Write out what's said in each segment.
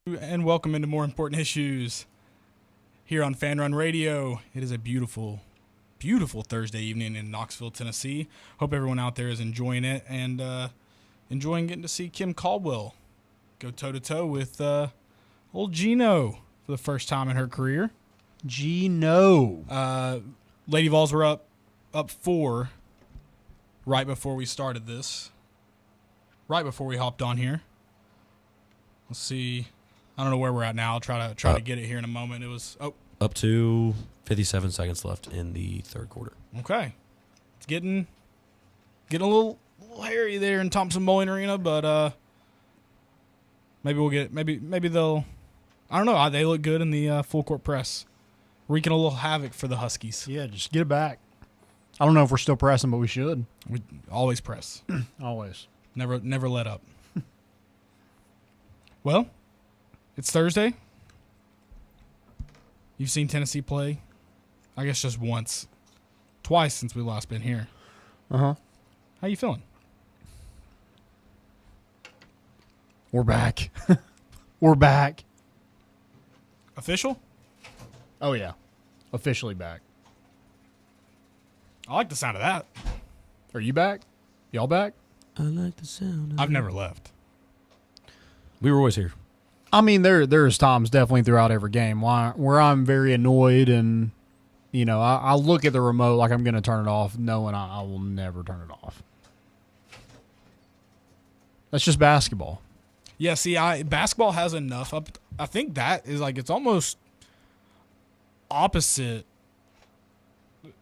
And welcome into More Important Issues here on Fan Run Radio. It is a beautiful, beautiful Thursday evening in Knoxville, Tennessee. Hope everyone out there is enjoying it and enjoying getting to see Kim Caldwell go toe-to-toe with old Gino for the first time in her career. Gino. Lady Vols were up 4 right before we started this, right before we hopped on here. Let's see. I don't know where we're at now. I'll try to get it here in a moment. It was up to 57 seconds left in the third quarter. Okay. It's getting a little hairy there in Thompson Bowling Arena, but maybe we'll get maybe they'll, I don't know. They look good in the full court press, wreaking a little havoc for the Huskies. Yeah, just get it back. I don't know if we're still pressing, but we should. We always press. Always. Never let up. Well, it's Thursday. You've seen Tennessee play, I guess just once, twice since we last been here. Uh-huh. How you feeling? We're back. We're back. Official? Oh, yeah. Officially back. I like the sound of that. Are you back? Y'all back? I like the sound. I've never left. We were always here. I mean, there's times definitely throughout every game where I'm very annoyed and, you know, I look at the remote like I'm going to turn it off knowing I will never turn it off. That's just basketball. Yeah, see, basketball has enough up. I think that is like it's almost opposite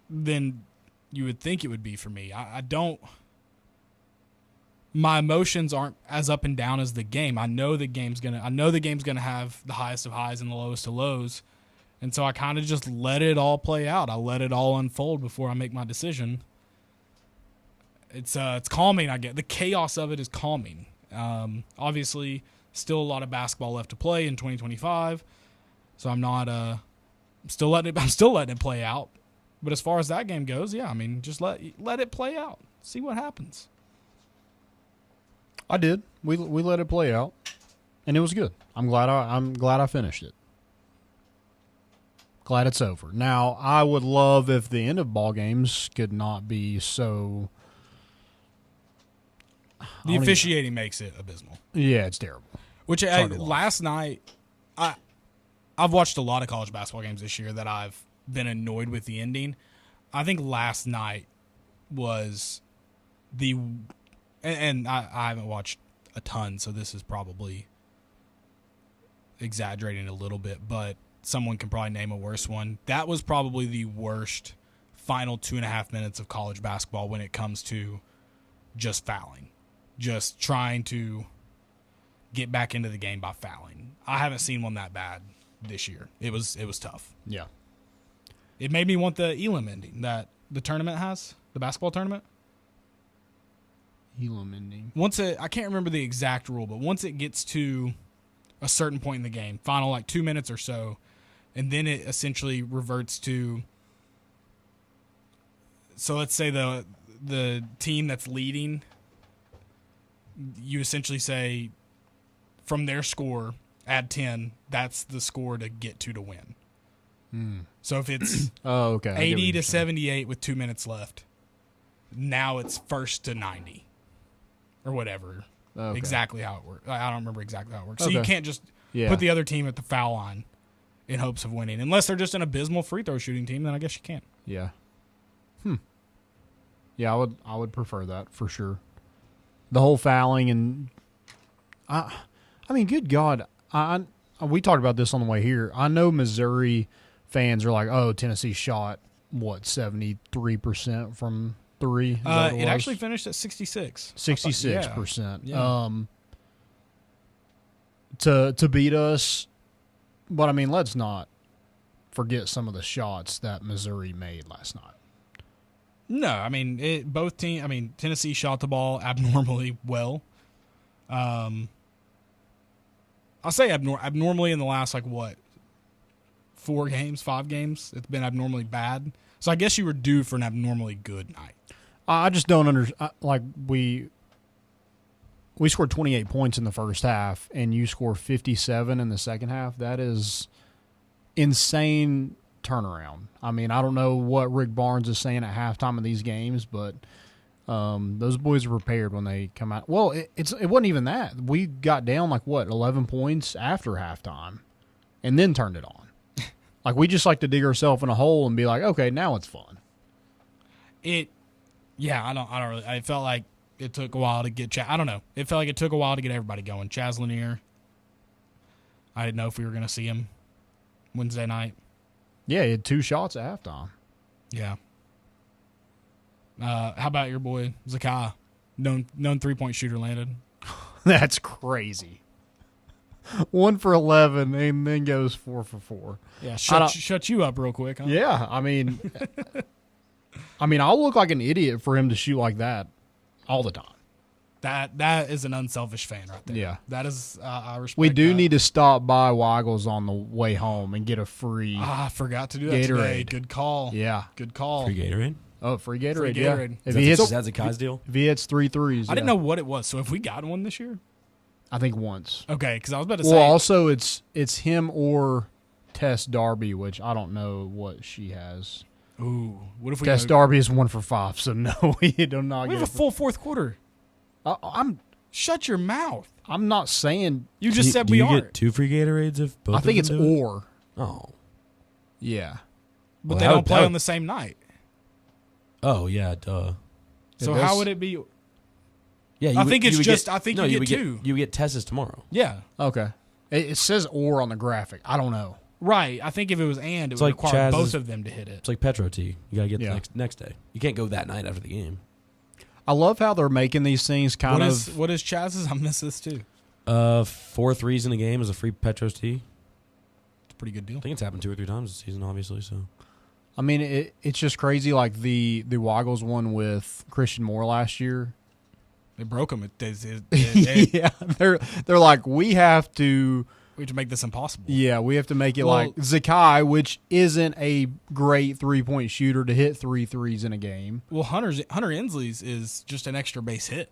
than you would think it would be for me. I don't. My emotions aren't as up and down as the game. I know the game's gonna have the highest of highs and the lowest of lows, and so I kind of just let it all play out. I let it all unfold before I make my decision. It's calming. I get the chaos of it is calming. Obviously, still a lot of basketball left to play in 2025, so I'm not. I'm still letting it play out. But as far as that game goes, yeah, I mean, just let it play out. See what happens. I did. We let it play out, and it was good. I'm glad I finished it. Glad it's over. Now, I would love if the end of ball games could not be so. The officiating makes it abysmal. Yeah, it's terrible. Which last night, I've watched a lot of college basketball games this year that I've been annoyed with the ending. I think last night was and I haven't watched a ton, so this is probably exaggerating a little bit, but someone can probably name a worse one. That was probably the worst final 2.5 minutes of college basketball when it comes to just fouling. Just trying to get back into the game by fouling. I haven't seen one that bad this year. It was tough. Yeah. It made me want the Elam ending that the tournament has, the basketball tournament. Elam ending. I can't remember the exact rule, but once it gets to a certain point in the game, final like 2 minutes or so, and then it essentially reverts to. So let's say the team that's leading, you essentially say from their score, add 10. That's the score to get to win. So if it's 80 to 78 with 2 minutes left, now it's first to 90 or whatever. Okay. Exactly how it works. I don't remember exactly how it works. So you can't just put the other team at the foul line in hopes of winning. Unless they're just an abysmal free throw shooting team, then I guess you can't. Yeah. Yeah, I would prefer that for sure. The whole fouling and I mean, good God, we talked about this on the way here. I know Missouri fans are like, "Oh, Tennessee shot 73% from 3." It actually finished at 66. 66%. Yeah. To beat us, but I mean, let's not forget some of the shots that Missouri made last night. No, I mean Tennessee shot the ball abnormally well. I'll say abnormally in the last 5 games. It's been abnormally bad. So I guess you were due for an abnormally good night. I just don't understand. we scored 28 points in the first half, and you score 57 in the second half. That is insane turnaround. I mean, I don't know what Rick Barnes is saying at halftime of these games, but those boys are prepared when they come out. Well, it wasn't even that. We got down 11 points after halftime, and then turned it on. Like, we just like to dig ourselves in a hole and be like, okay, now it's fun. I don't really. I felt like it took a while to get. I don't know. It felt like it took a while to get everybody going. Chaz Lanier. I didn't know if we were going to see him Wednesday night. Yeah, he had 2 shots at halftime. Yeah. How about your boy Zakai? Known 3-point shooter landed. That's crazy. 1 for 11 and then goes 4 for 4. Yeah, shut you up real quick. Huh? Yeah, I mean, I'll look like an idiot for him to shoot like that all the time. That is an unselfish fan right there. Yeah, that is. I respect. We do that. need to stop by Weigel's on the way home and get a free. I forgot to do that today. Good call. Yeah, good call. Free Gatorade. Oh, free Gatorade. Free Gatorade. Yeah. If he hits, that's a Kai's deal. If he hits 3 threes, I didn't know what it was. So have we gotten one this year? I think once. Okay, because I was about to say. Well, also it's him or Tess Darby, which I don't know what she has. Ooh, what if we? Tess Darby is 1 for 5, so no, we do not. We have a full fourth quarter. Shut your mouth. I'm not saying you just said do we you are. Get 2 free Gatorades if both. I think of it's them do it? or. Oh, yeah, but Well, they that don't would- play that on would- the same night. oh yeah, duh. So does- how would it be? Yeah, I think it's would just. Get, I think no, you would get 2. You would get Tess's tomorrow. Yeah. okay. It says or on the graphic. I don't know. Right. I think if it was it It's would like require Chaz's- both of them to hit it. It's like Petro T. You gotta get Yeah. the next day. You can't go that night after the game. I love how they're making these things kind of. What is Chaz's? I missed this too. 4 threes in a game is a free Petros T. It's a pretty good deal. I think it's happened 2 or 3 times this season, obviously. So I mean, it's just crazy. Like the Waggles one with Christian Moore last year. They broke them. Yeah, they're like, we have to make this impossible. Yeah, we have to make it Well- like Zakai, which isn't a great 3-point shooter, to hit 3 threes in a game. Well, Hunter Inslee's is just an extra base hit.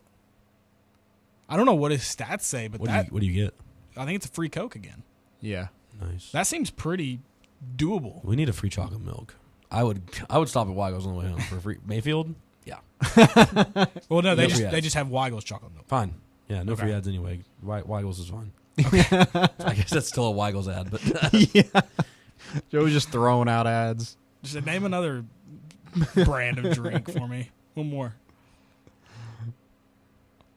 I don't know what his stats say, but what do you get? I think it's a free Coke again. Yeah. Nice. That seems pretty doable. We need a free chocolate milk. I would stop at Weigel's on the way home for a free Mayfield. Yeah, Well, no, they No free just ads. have Weigel's chocolate milk. fine. Yeah, no Okay. free ads anyway. Weigel's is fine. I guess that's still a Weigel's ad, but Yeah. Joe's just throwing out ads. Just name another brand of drink for me. One more.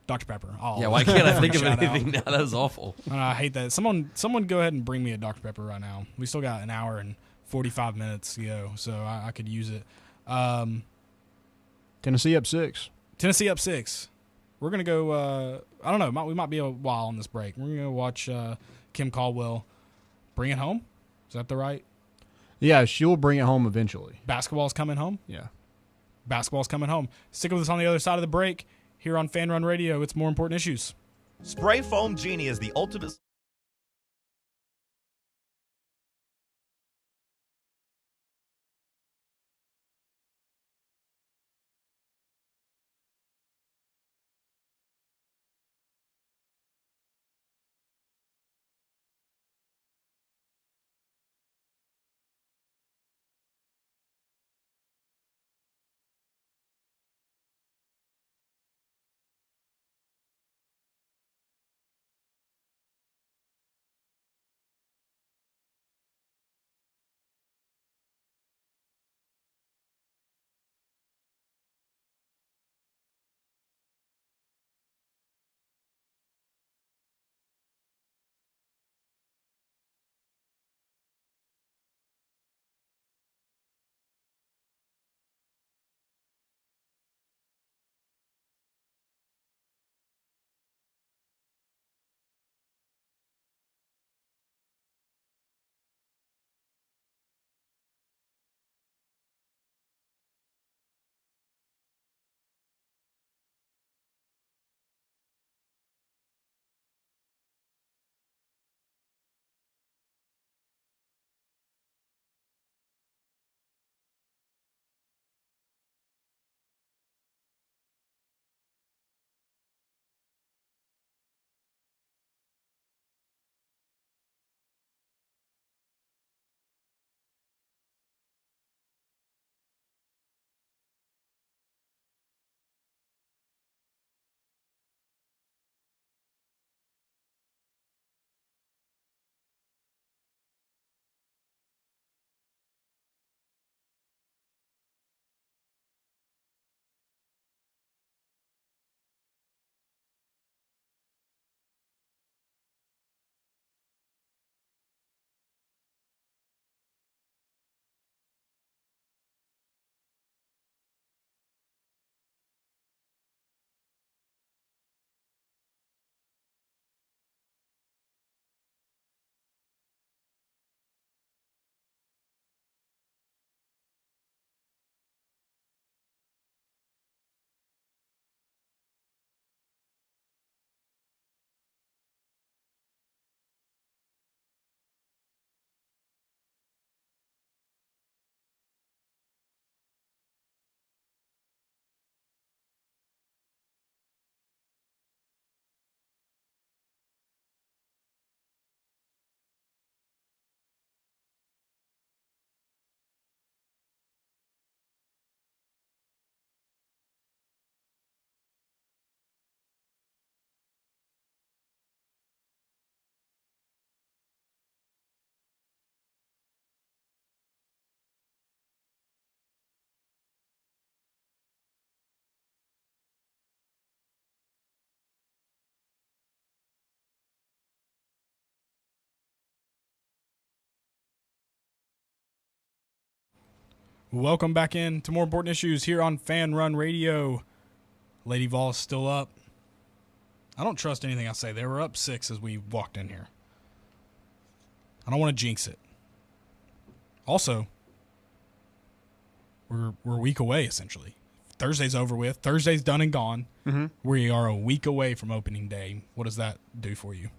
Dr. Pepper. Oh, yeah. Why can't I think of shout anything now? That was awful. I hate that. Someone go ahead and bring me a Dr. Pepper right now. We still got an hour and 45 minutes to go, so I could use it. Tennessee up 6. Tennessee up 6. We're going to go, I don't know, we might be a while on this break. We're going to go watch Kim Caldwell bring it home. Is that the right? Yeah, she'll bring it home eventually. Basketball's coming home? Yeah. Basketball's coming home. Stick with us on the other side of the break. Here on Fan Run Radio, it's More Important Issues. Spray Foam Genie is the ultimate Welcome back in to more important issues here on Fan Run Radio. Lady Vol is still up. I don't trust anything I say. They were up 6 as we walked in here. I don't want to jinx it. Also, we're a week away, essentially. Thursday's over with. Thursday's done and gone. Mm-hmm. We are a week away from opening day. What does that do for you?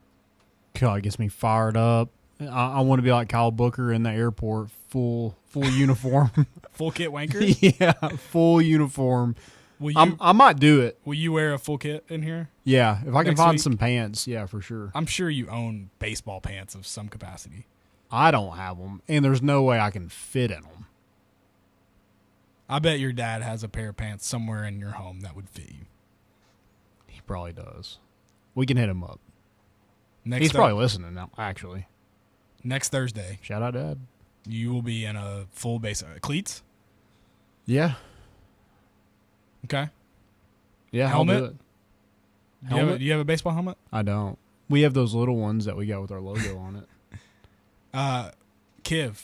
God, it gets me fired up. I want to be like Kyle Booker in the airport, full uniform. Full kit wanker? Yeah, full uniform. Will you, I might do it. will you wear a full kit in here? Yeah, if I can Next find week? some pants, yeah, for sure. I'm sure you own baseball pants of some capacity. I don't have them, and there's no way I can fit in them. I bet your dad has a pair of pants somewhere in your home that would fit you. He probably does. We can hit him up. Next He's Thur- probably listening now, actually. Next Thursday, Shout out, Dad. you will be in a full base cleats. Yeah. Okay. Yeah, Helmet? I'll do it. Do you have a baseball helmet? I don't. We have those little ones that we got with our logo on it. Kiv,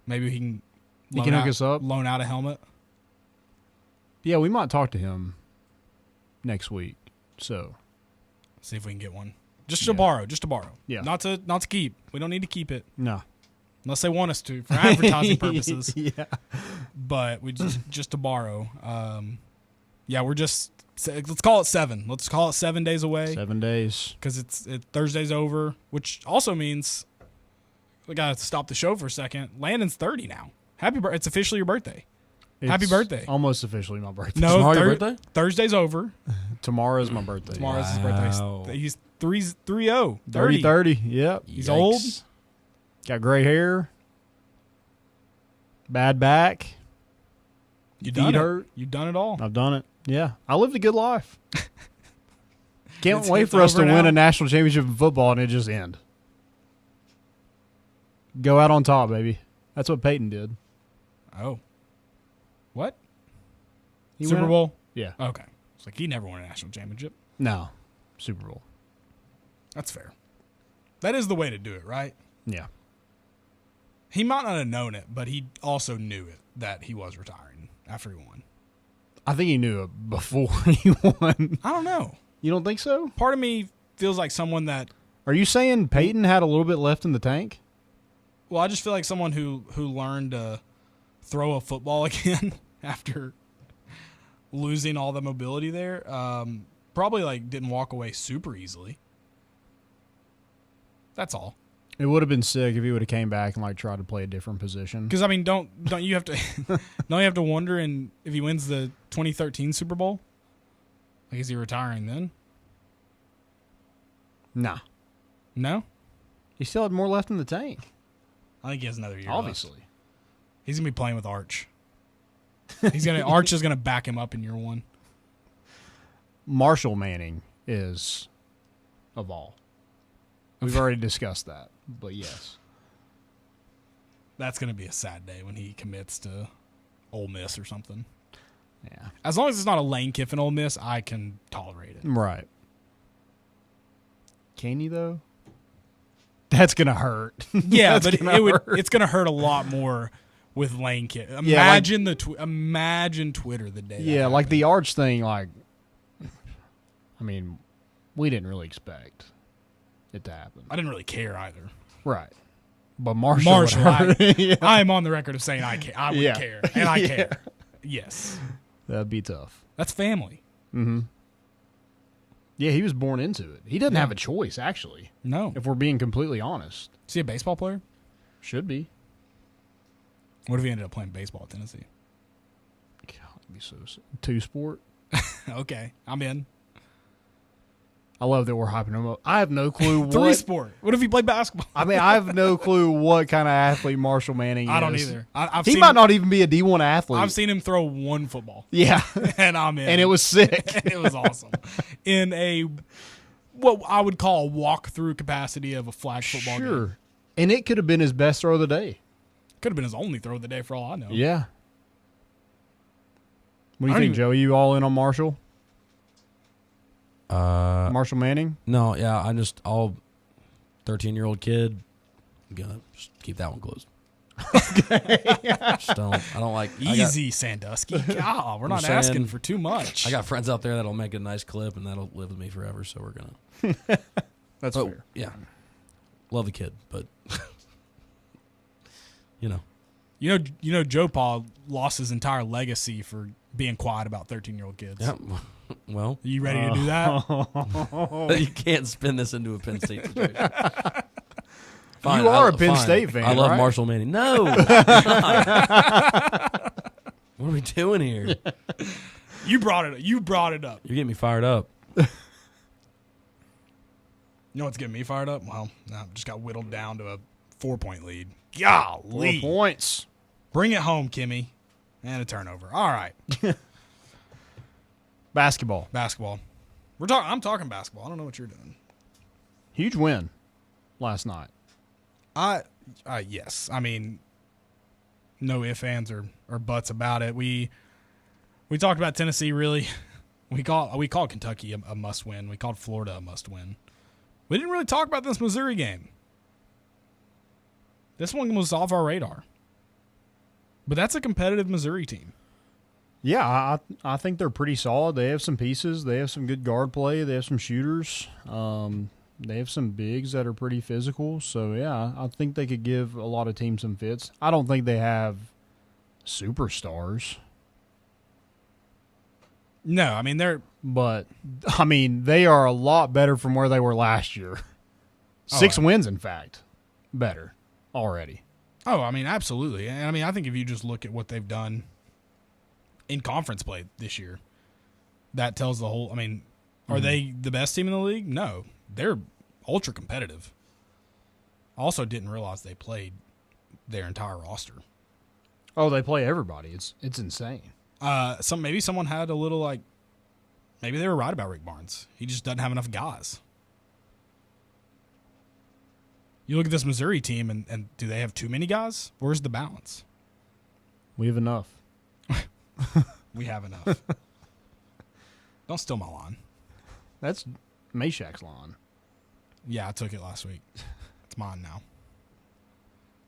maybe he can. He can hook us up? Loan out a helmet. Yeah, we might talk to him next week. So, See if we can get one. Just Yeah. to borrow. Just to borrow. Yeah. Not to keep. We don't need to keep it no. unless they want us to for advertising purposes. Yeah. But we just to borrow. Yeah, we're just let's call it 7. Let's call it 7 days away 7 days. because Thursday's over, which also means we gotta stop the show for a second. Landon's 30 now. It's officially your birthday. Happy It's birthday. Almost officially my birthday. No, Tomorrow your birthday? Thursday's over. Tomorrow's my birthday. Tomorrow's his Wow. birthday. He's 30. 30. Yep. He's old. Got gray hair. Bad back. You Feet done hurt. it. You've done it all. I've done it. Yeah. I lived a good life. Can't wait It's for us to over win now? a national championship in football and it just end. Go out on top, baby. That's what Peyton did. Oh. What? He Super went- Bowl? Yeah. Okay. It's like he never won a national championship. No. Super Bowl. That's fair. That is the way to do it, right? Yeah. He might not have known it, but he also knew it that he was retiring after he won. I think he knew it before he won. I don't know. You don't think so? Part of me feels like someone that, Are you saying Peyton had a little bit left in the tank? well, I just feel like someone who learned to throw a football again after losing all the mobility there, probably like didn't walk away super easily. That's all. It would have been sick if he would have came back and like tried to play a different position. Because I mean, don't you have to don't you have to wonder if he wins the 2013 Super Bowl? Like, is he retiring then? Nah. No, He still had more left in the tank. I think he has another year. Obviously. left. He's gonna be playing with Arch. Arch is gonna back him up in year 1. Marshall Manning is of all. We've already discussed that, but yes. That's gonna be a sad day when he commits to Ole Miss or something. Yeah. As long as it's not a Lane Kiffin Ole Miss, I can tolerate it. Right. Can you though? That's gonna hurt. Yeah, That's but gonna hurt. it's gonna hurt a lot more with Lane Kiffin. Yeah, Imagine imagine Twitter the day. that Yeah, like happened. the Arch thing. Like, I mean, we didn't really expect it to happen. I didn't really care either. Right. But Marshall, would Marshall, hurt. Yeah. I am on the record of saying I care. I would Yeah. care, and I Yeah. care. Yes, That'd be tough. that's family. Mm-hmm. Yeah, he was born into it. He doesn't have a choice, actually, No, if we're being completely honest. is he a baseball player? Should be. What if he ended up playing baseball at Tennessee? God, it'd be so two sport. Okay, I'm in. I love that we're hyping him up. I have no clue what. 3 sport. What if he played basketball? I mean, I have no clue what kind of athlete Marshall Manning is. I don't either. I've He seen might him, not even be a D1 athlete. I've seen him throw 1 football, Yeah, and I'm in. and it was sick. it was awesome. In a what I would call a walk-through capacity of a flag football game. Sure. And it could have been his best throw of the day. Could have been his only throw of the day for all I know. Yeah. What do you I don't think, even- Joey? You all in on Marshall? Marshall Marshall Manning? No, yeah, I just all 13-year-old kid. I'm gonna just keep that one closed. Just don't. I don't like Easy, Sandusky. God, we're not saying- asking for too much. I got friends out there that'll make a nice clip and that'll live with me forever. So we're gonna. That's Oh, fair. yeah. Love the kid, but you know. You know, Joe Paul lost his entire legacy for being quiet about 13-year-old kids. Yeah. Well, Are you ready to do that? you can't spin this into a Penn State situation. Fine, You are a Penn State fan, I love right? Marshall Manning. No. I'm not. What are we doing here? You brought it up. You're getting me fired up. You know what's getting me fired up? Well, I just got whittled down to a 4-point lead. 4 Golly. points. Bring it home, Kimmy. And a turnover. All right. Basketball. Basketball. I'm talking basketball. I don't know what you're doing. Huge win last night. Yes. I mean, no ifs, ands, or buts about it. We talked about Tennessee, really. We called Kentucky a must-win. We called Florida a must-win. We didn't really talk about this Missouri game. This one was off our radar. But that's a competitive Missouri team. Yeah, I think they're pretty solid. They have some pieces. They have some good guard play. They have some shooters. They have some bigs that are pretty physical. So, yeah, I think they could give a lot of teams some fits. I don't think they have superstars. No, I mean, But, I mean, they are a lot better from where they were last year. 6 wins, in fact. Better already. Oh, I mean, absolutely. And I mean, I think if you just look at what they've done in conference play this year, that tells the whole. I mean, are they the best team in the league? No, they're ultra competitive. Also, didn't realize they played their entire roster. Oh, they play everybody. It's insane. Maybe someone had a little maybe they were right about Rick Barnes. He just doesn't have enough guys. You look at this Missouri team, and do they have too many guys? Where's the balance? We have enough. We have enough. Don't steal my line. That's Meshack's line. Yeah, I took it last week. It's mine now.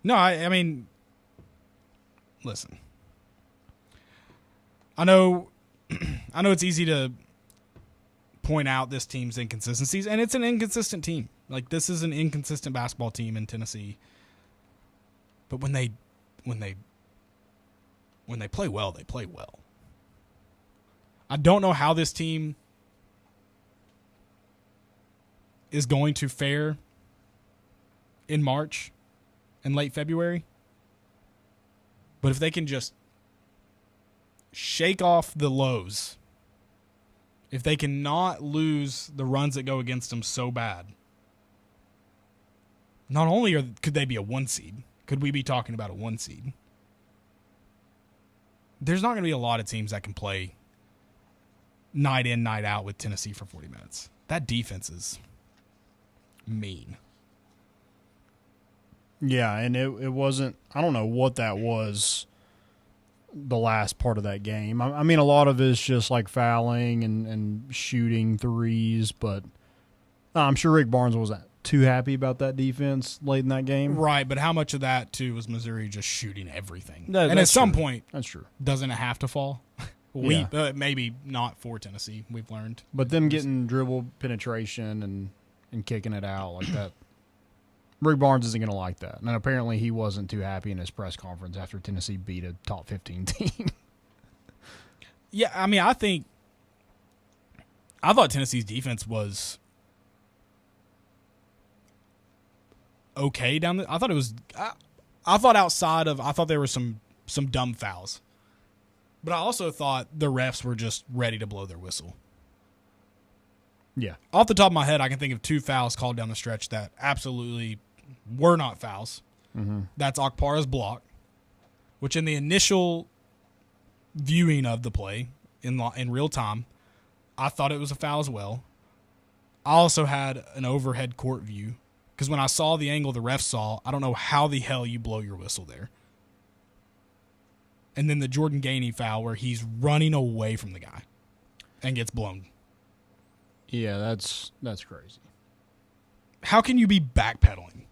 No, I mean, listen. I know it's easy to point out this team's inconsistencies, and it's an inconsistent team. Like, this is an inconsistent basketball team in Tennessee. But when they play well, they play well. I don't know how this team is going to fare in March and late February. But if they can just shake off the lows, if they cannot lose the runs that go against them so bad, not only could they be a 1 seed, could we be talking about a 1 seed? There's not going to be a lot of teams that can play night in, night out with Tennessee for 40 minutes. That defense is mean. Yeah, and it wasn't – I don't know what that was the last part of that game. I mean, a lot of it is just like fouling and shooting threes, but I'm sure Rick Barnes wasn't too happy about that defense late in that game. Right, but how much of that, too, was Missouri just shooting everything? No, and at some point, that's true. doesn't it have to fall? Yeah. Maybe not for Tennessee, we've learned. But them getting dribble penetration and kicking it out like that, Rick Barnes isn't going to like that. And apparently he wasn't too happy in his press conference after Tennessee beat a top 15 team. Yeah, I mean, I thought Tennessee's defense was okay down the. I thought it was. I thought outside of. I thought there were some dumb fouls, but I also thought the refs were just ready to blow their whistle. Yeah. Off the top of my head, I can think of 2 fouls called down the stretch that absolutely were not fouls. Mm-hmm. That's Okpara's block, which in the initial viewing of the play in real time, I thought it was a foul as well. I also had an overhead court view because when I saw the angle the ref saw, I don't know how the hell you blow your whistle there. And then the Jordan Gainey foul where he's running away from the guy and gets blown. Yeah, that's crazy. How can you be backpedaling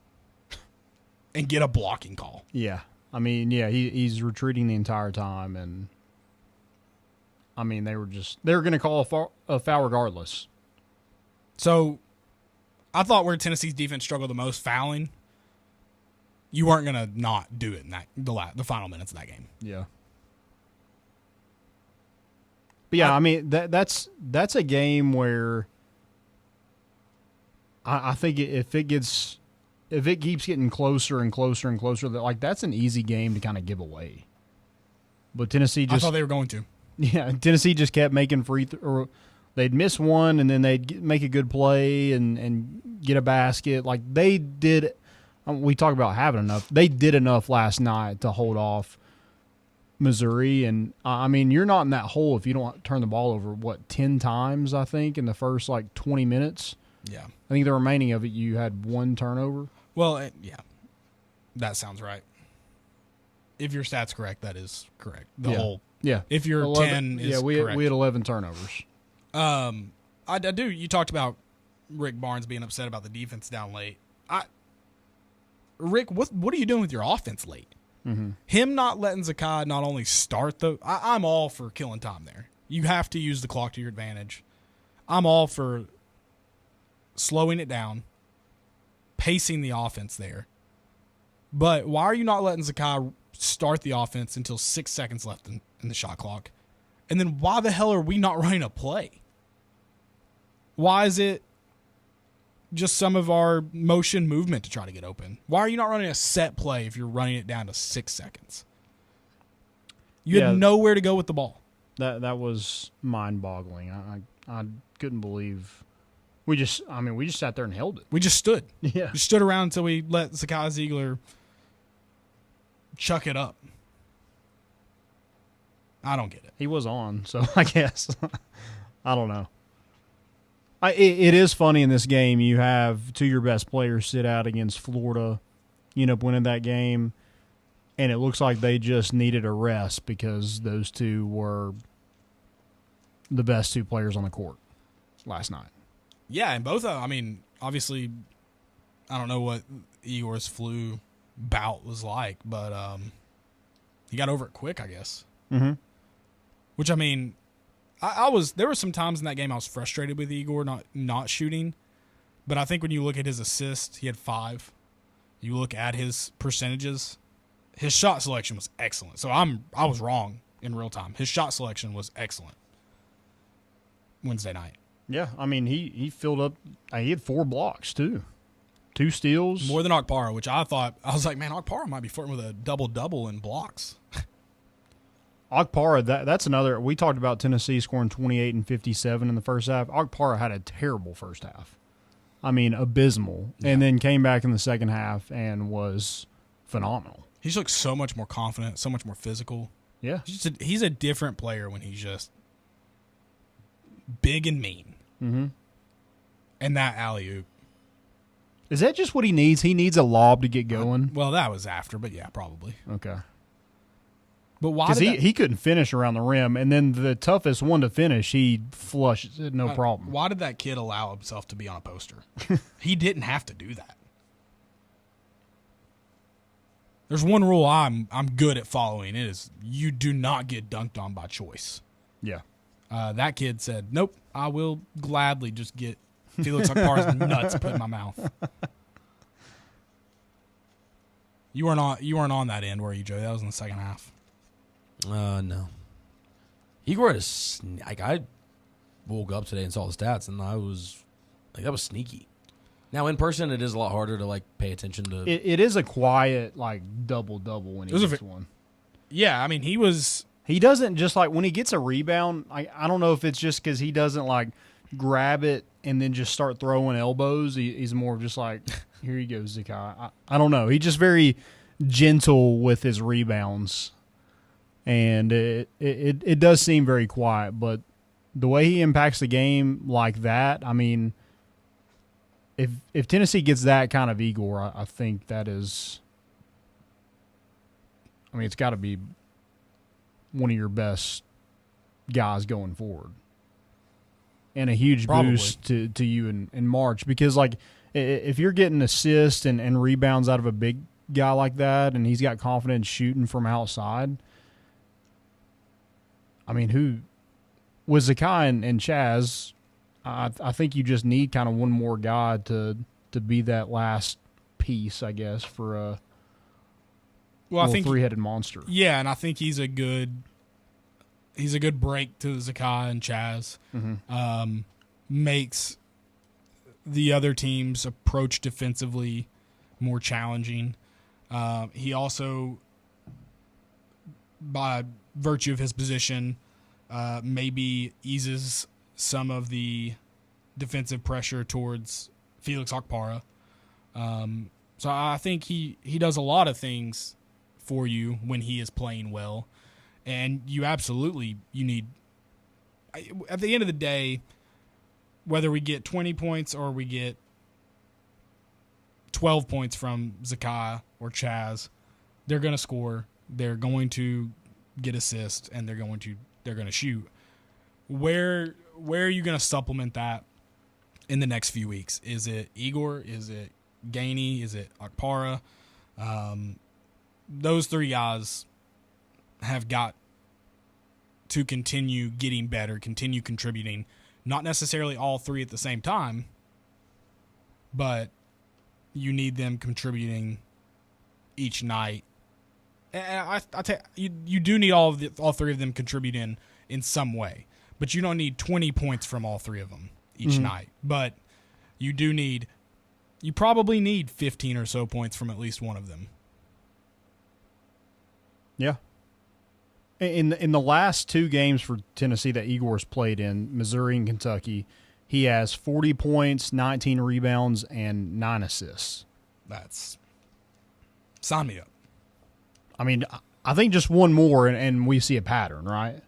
and get a blocking call? Yeah. I mean, yeah, he's retreating the entire time, and I mean they were going to call a foul regardless. So, I thought where Tennessee's defense struggled the most, fouling, you weren't going to not do it in the final minutes of that game. Yeah. But yeah, I mean that's a game where I think if it keeps getting closer and closer and closer, that's an easy game to kind of give away. But Tennessee I thought they were going to. Yeah, Tennessee just kept making or they'd miss one and then they'd make a good play and get a basket. Like they did. We talk about having enough. They did enough last night to hold off Missouri, and I mean you're not in that hole if you don't turn the ball over 10 times I think in the first 20 minutes. Yeah, I think the remaining of it you had one turnover. Well, yeah, that sounds right. If your stat's correct, that is correct. Yeah. If you're 11, 10 is we correct. We had 11 turnovers. I do. You talked about Rick Barnes being upset about the defense down late. Rick, what are you doing with your offense late? Mm-hmm. Him not letting Zakai not only start I'm all for killing time there. You have to use the clock to your advantage. I'm all for slowing it down, pacing the offense there. But why are you not letting Zakai start the offense until 6 seconds left in the shot clock? And then why the hell are we not running a play? Why is it just some of our motion movement to try to get open? Why are you not running a set play if you're running it down to 6 seconds? You had nowhere to go with the ball. That was mind-boggling. I couldn't believe we just sat there and held it. We just stood. Yeah. We stood around until we let Zakai Ziegler chuck it up. I don't get it. He was on, so I guess. I don't know. It is funny in this game. You have two of your best players sit out against Florida. You end up winning that game, and it looks like they just needed a rest because those two were the best two players on the court last night. Yeah, and both obviously, I don't know what Igor's flu bout was like, but he got over it quick, I guess. Mm-hmm. Which, there were some times in that game I was frustrated with Igor not shooting, but I think when you look at his assists, he had 5. You look at his percentages, his shot selection was excellent. So I was wrong in real time. His shot selection was excellent Wednesday night. Yeah, he filled up. He had 4 blocks too, 2 steals, more than Okpara, which I was like, man, Okpara might be flirting with a double in blocks. Okpara, that's another. We talked about Tennessee scoring 28 and 57 in the first half. Okpara had a terrible first half. Abysmal, and then came back in the second half and was phenomenal. He just looks so much more confident, so much more physical. Yeah, he's a different player when he's just big and mean. Mm-hmm. And that alley-oop. Is that just what he needs? He needs a lob to get going? Well, that was after, but yeah, probably. Okay. But why? Because he couldn't finish around the rim, and then the toughest one to finish, he flushed it, no problem. Why did that kid allow himself to be on a poster? He didn't have to do that. There's one rule I'm good at following. It is you do not get dunked on by choice. Yeah. That kid said, nope, I will gladly just get Felix Okpara's nuts put in my mouth. You weren't on that end, were you, Joe? That was in the second half. No. Igor had I woke up today and saw the stats, and I was like, that was sneaky. Now in person, it is a lot harder to pay attention to. It is a quiet double when he gets one. Yeah, He doesn't just when he gets a rebound. I don't know if it's just because he doesn't grab it and then just start throwing elbows. He's more of just here he goes, Zakai. I don't know. He's just very gentle with his rebounds, and it does seem very quiet. But the way he impacts the game like that, if Tennessee gets that kind of Igor, I think that is. It's got to be one of your best guys going forward, and a huge boost to you in March, because if you're getting assists and rebounds out of a big guy like that, and he's got confidence shooting from outside. I mean, who with Zakai and Chaz? I think you just need kind of one more guy to be that last piece, I guess, for a I think three-headed monster. Yeah, and I think he's a good break to Zakai and Chaz. Mm-hmm. Makes the other team's approach defensively more challenging. He also, by virtue of his position, maybe eases some of the defensive pressure towards Felix Okpara. So I think he does a lot of things for you when he is playing well. And you need, at the end of the day, whether we get 20 points or we get 12 points from Zakai or Chaz, they're going to score. They're going to get assists, and they're going to shoot. Where are you going to supplement that in the next few weeks? Is it Igor? Is it Gainey? Is it Okpara? Those three guys have got to continue getting better, continue contributing. Not necessarily all three at the same time, but you need them contributing each night. And you do need all three of them contributing in some way, but you don't need 20 points from all three of them each night. But you probably need 15 or so points from at least one of them. Yeah. In the last two games for Tennessee that Igor's played in, Missouri and Kentucky, he has 40 points, 19 rebounds, and 9 assists. Sign me up. I mean, I think just one more and we see a pattern, right?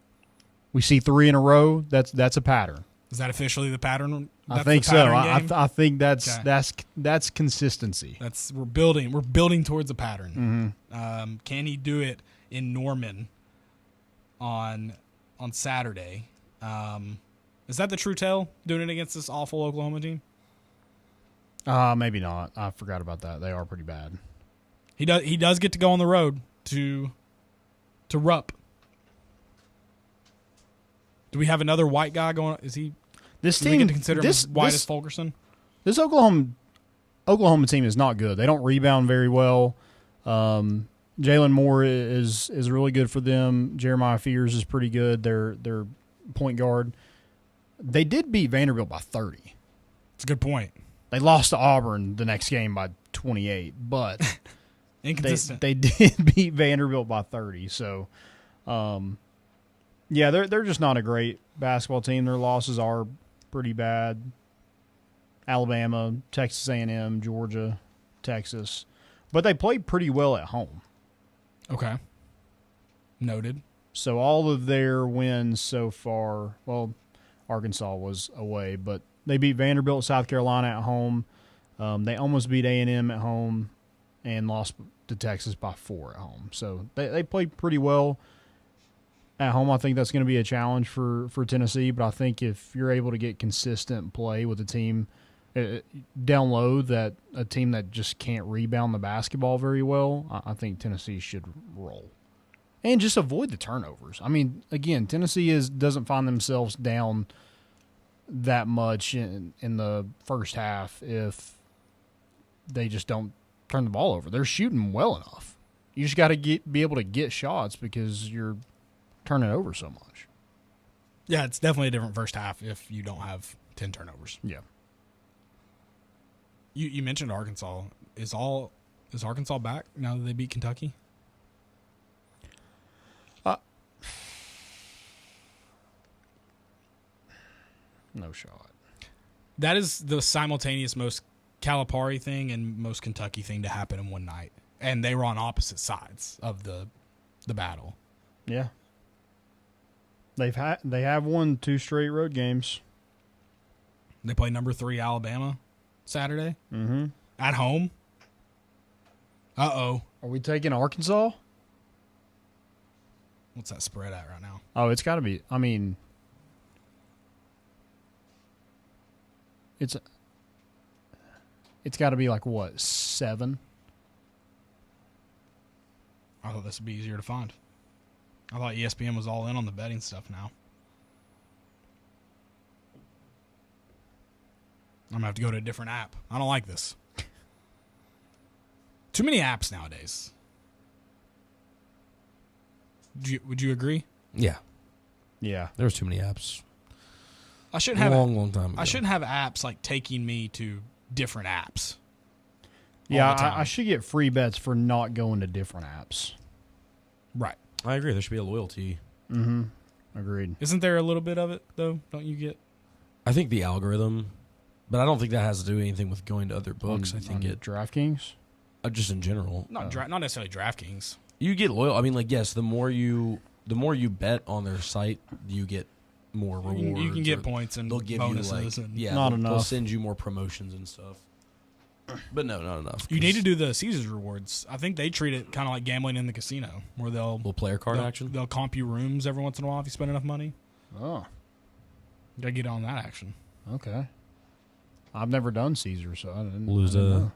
We see 3 in a row. That's a pattern. Is that officially the pattern? I think so. I think that's consistency. We're building towards a pattern. Mm-hmm. Can he do it in Norman on Saturday? Is that the true tale, doing it against this awful Oklahoma team? Maybe not. I forgot about that. They are pretty bad. He does get to go on the road to Rupp. Do we have another white guy going? Is he? This do team we get to consider him white as Fulkerson? This Oklahoma team is not good. They don't rebound very well. Jalen Moore is really good for them. Jeremiah Fears is pretty good. Their point guard. They did beat Vanderbilt by 30. That's a good point. They lost to Auburn the next game by 28, but inconsistent. They did beat Vanderbilt by 30. So, yeah, they're just not a great basketball team. Their losses are pretty bad. Alabama, Texas A&M, Georgia, Texas, but they played pretty well at home. Okay. Noted. So all of their wins so far, well, Arkansas was away, but they beat Vanderbilt, South Carolina at home. They almost beat A&M at home and lost to Texas by 4 at home. So they played pretty well at home. I think that's going to be a challenge for Tennessee, but I think if you're able to get consistent play with a team down low, that a team that just can't rebound the basketball very well, I think Tennessee should roll. And just avoid the turnovers. I mean, again, Tennessee doesn't find themselves down that much in the first half if they just don't turn the ball over. They're shooting well enough. You just got to be able to get shots because you're turning over so much. Yeah, it's definitely a different first half if you don't have 10 turnovers. Yeah. You mentioned Arkansas. Is Arkansas back now that they beat Kentucky? No shot. That is the simultaneous most Calipari thing and most Kentucky thing to happen in one night. And they were on opposite sides of the battle. Yeah. They have won 2 straight road games. They play number 3 Alabama Saturday. Mm-hmm. At home. Uh-oh. Are we taking Arkansas? What's that spread at right now? Oh, it's got to be. I mean, it's got to be like what, 7? I thought this would be easier to find. I thought ESPN was all in on the betting stuff now. I'm going to have to go to a different app. I don't like this. Too many apps nowadays. Would you agree? Yeah. Yeah. There was too many apps. I shouldn't have long time ago. I shouldn't have apps like taking me to different apps. Yeah, all the time. I should get free bets for not going to different apps. Right. I agree. There should be a loyalty. Mm-hmm. Agreed. Isn't there a little bit of it though? Don't you get? I think the algorithm, but I don't think that has to do anything with going to other books. I think it DraftKings. just in general. Not necessarily DraftKings. You get loyal. I mean, like, yes, the more you bet on their site, you get more rewards. You can get or points and they'll give bonuses. you like, and yeah, Not they'll enough. send you more promotions and stuff. But no, not enough. You need to do the Caesars rewards. I think they treat it kind of like gambling in the casino, where little player card action. They'll comp you rooms every once in a while if you spend enough money. Oh, You gotta get on that action. okay. I've never done Caesar, so I didn't Lose I didn't know.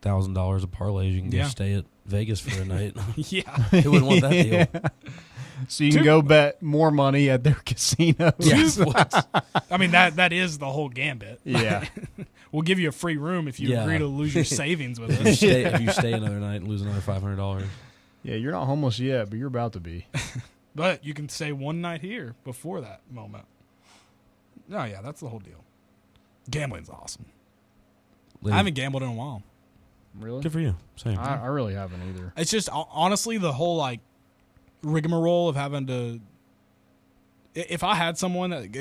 $1,000 of parlays. You can go Yeah. stay at Vegas for a night. Yeah. Who wouldn't want that deal? So you can go bet more money at their casinos. Yes. I mean that is the whole gambit. Yeah. We'll give you a free room if you Yeah. agree to lose your savings with If you us. if you stay another night and lose another $500. Yeah, you're not homeless yet, but you're about to be. But you can stay one night here before that moment. No, yeah, that's the whole deal. Gambling's awesome. I haven't gambled in a while. Really? Good for you. Same. I really haven't either. It's just honestly the whole like rigmarole of having to. If I had someone that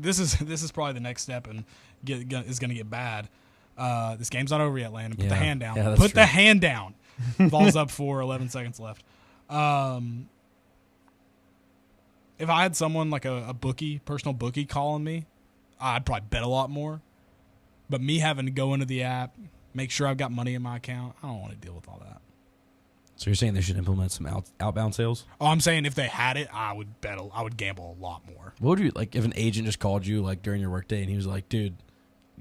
this is probably the next step and is going to get bad. This game's not over yet, Landon. Put the Yeah. hand down. Yeah, that's Put true. the hand down. Ball's up for 11 seconds left. If I had someone like a bookie, personal bookie calling me, I'd probably bet a lot more. But me having to go into the app, make sure I've got money in my account, I don't want to deal with all that. So you're saying they should implement some outbound sales? Oh, I'm saying if they had it, I would gamble a lot more. What would you like if an agent just called you like during your workday and he was like, "Dude,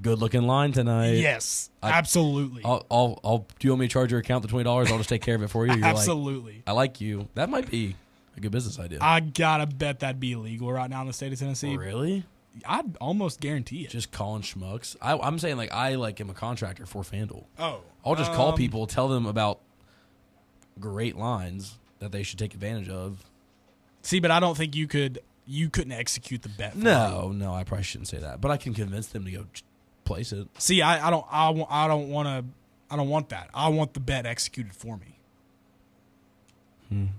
good looking line tonight. Yes, absolutely. I'll. Do you want me to charge your account the $20? I'll just take care of it for you." You're Absolutely. Like, I like you. That might be a good business idea. I gotta bet that'd be illegal right now in the state of Tennessee. Really? I'd almost guarantee it. Just calling schmucks. I'm saying like I like am a contractor for FanDuel. Oh, I'll just call people, tell them about great lines that they should take advantage of. See, but I don't think you couldn't execute the bet. For me. No, I probably shouldn't say that. But I can convince them to go place it. See, I don't want that. I want the bet executed for me.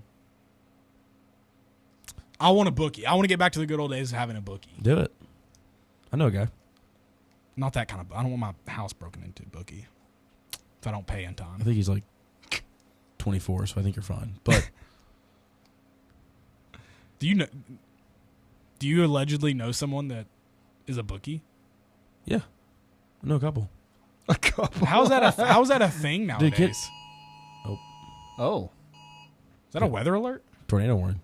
I want a bookie. I want to get back to the good old days of having a bookie. Do it. I know a guy. Not that kind of. I don't want my house broken into bookie if I don't pay in I time. think he's like 24, so I think you're fine. But Do you allegedly know someone that is a bookie? yeah, I know a couple. How's that a thing nowadays? Dude, Is Oh. that a weather alert Tornado warning.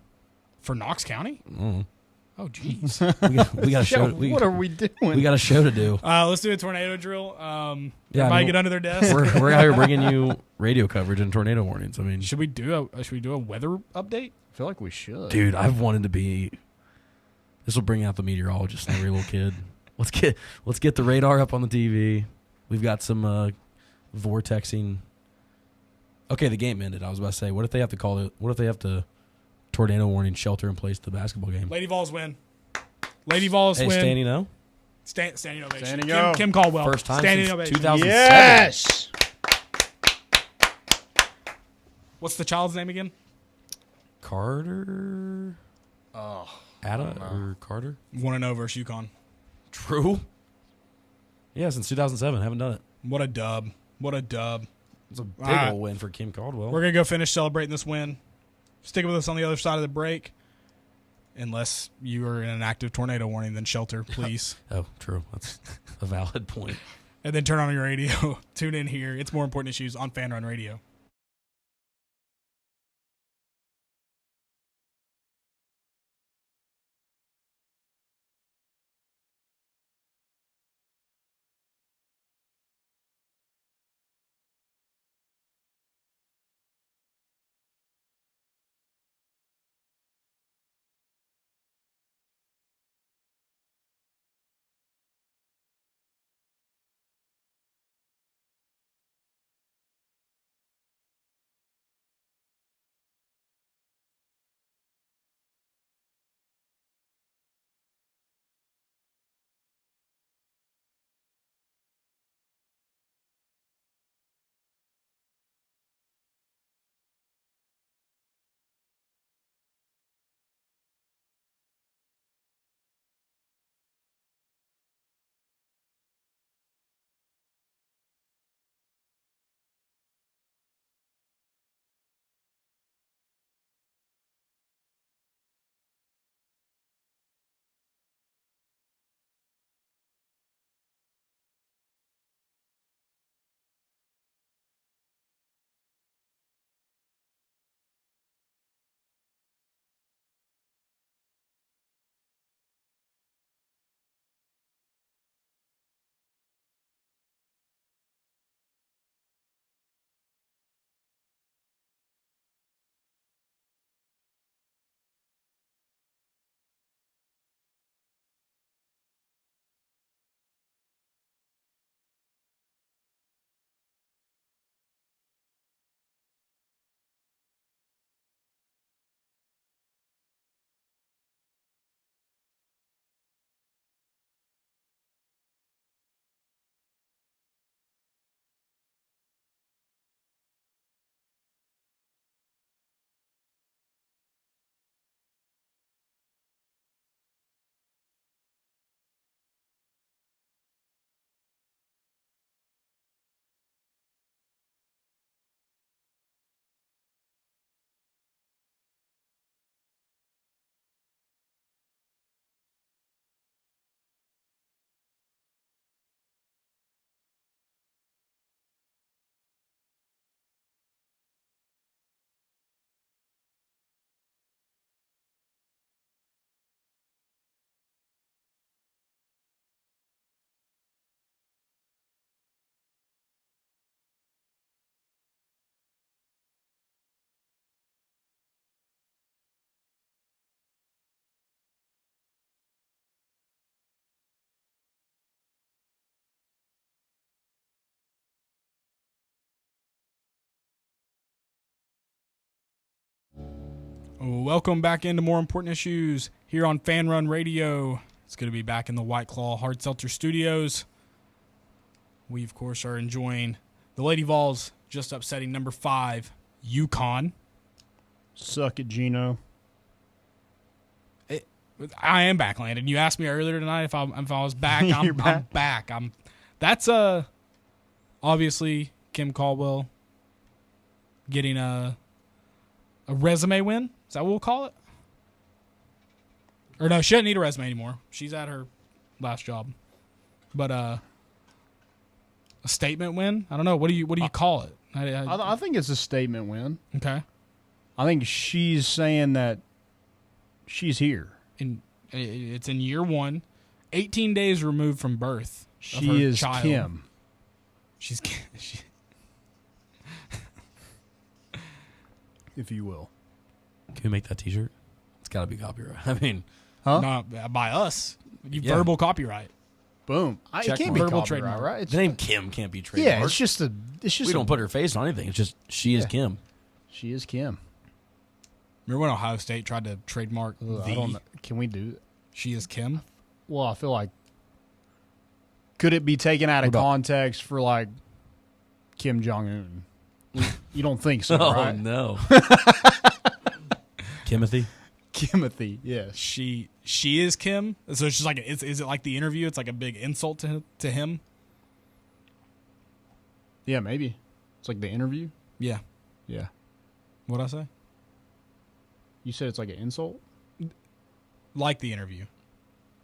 for Knox County? Mm. Oh, jeez. We got a show. What are we doing? We got a show to do. Let's do a tornado drill. Yeah, Everybody I mean, get under their desk. We're out here bringing you radio coverage and tornado warnings. I mean, Should we do a weather update? I feel like we should. dude, I've wanted to be. This will bring out the meteorologist in every little kid. Let's get the radar up on the TV. We've got some vortexing. Okay, the game ended. I was about to say, what if they have to call it? What if they have to tornado warning shelter in place the basketball game? Lady Vols win. Lady Vols Hey, win. Standing O. Standing ovation. Standing O. Kim Caldwell. First time Standing since ovation. 2007. Yes. What's the child's name again? Carter. Oh. Ada or Carter? 1-0 versus UConn. True. Yeah, since 2007, haven't done it. What a dub. What a dub. It's a big All right. old win for Kim Caldwell. We're going to go finish celebrating this win. Stick with us on the other side of the break. Unless you are in an active tornado warning, then shelter, please. Oh, true. That's a valid point. And then turn on your radio. Tune in here. It's more important issues on Fan Run Radio. Welcome back into More Important Issues here on Fan Run Radio. It's going to be back in the White Claw Hard Seltzer Studios. We, of course, are enjoying the Lady Vols just upsetting number 5, UConn. Suck it, Gino. I am back, Landon. You asked me earlier tonight if I was back. You're I'm back. That's obviously Kim Caldwell getting a resume win. Is that what we'll call it? Or no, she doesn't need a resume anymore. She's at her last job. But a statement win? I don't know. What do you call it? I think it's a statement win. Okay. I think she's saying that she's here. It's in year 1, 18 days removed from birth. She is child. Kim. She's if you will. Can we make that T-shirt? It's got to be copyright. I mean, Huh? not by us. Yeah. Verbal copyright. Boom. It Check can't be mark. Verbal copyright, trademark. right? the name Kim can't be trademarked. Yeah, it's just we don't put her face on anything. It's just she is Kim. She is Kim. Remember when Ohio State tried to trademark I don't know. Can we do it? She is Kim? Well, I feel like could it be taken out of What about- context for like Kim Jong Un? You don't think so, Oh right? no. Timothy. Kimothy, yes. She is Kim? So it's just like is it like the interview? It's like a big insult to him? Yeah, maybe. It's like the interview. Yeah. Yeah. What'd I say? You said it's like an insult? Like the interview.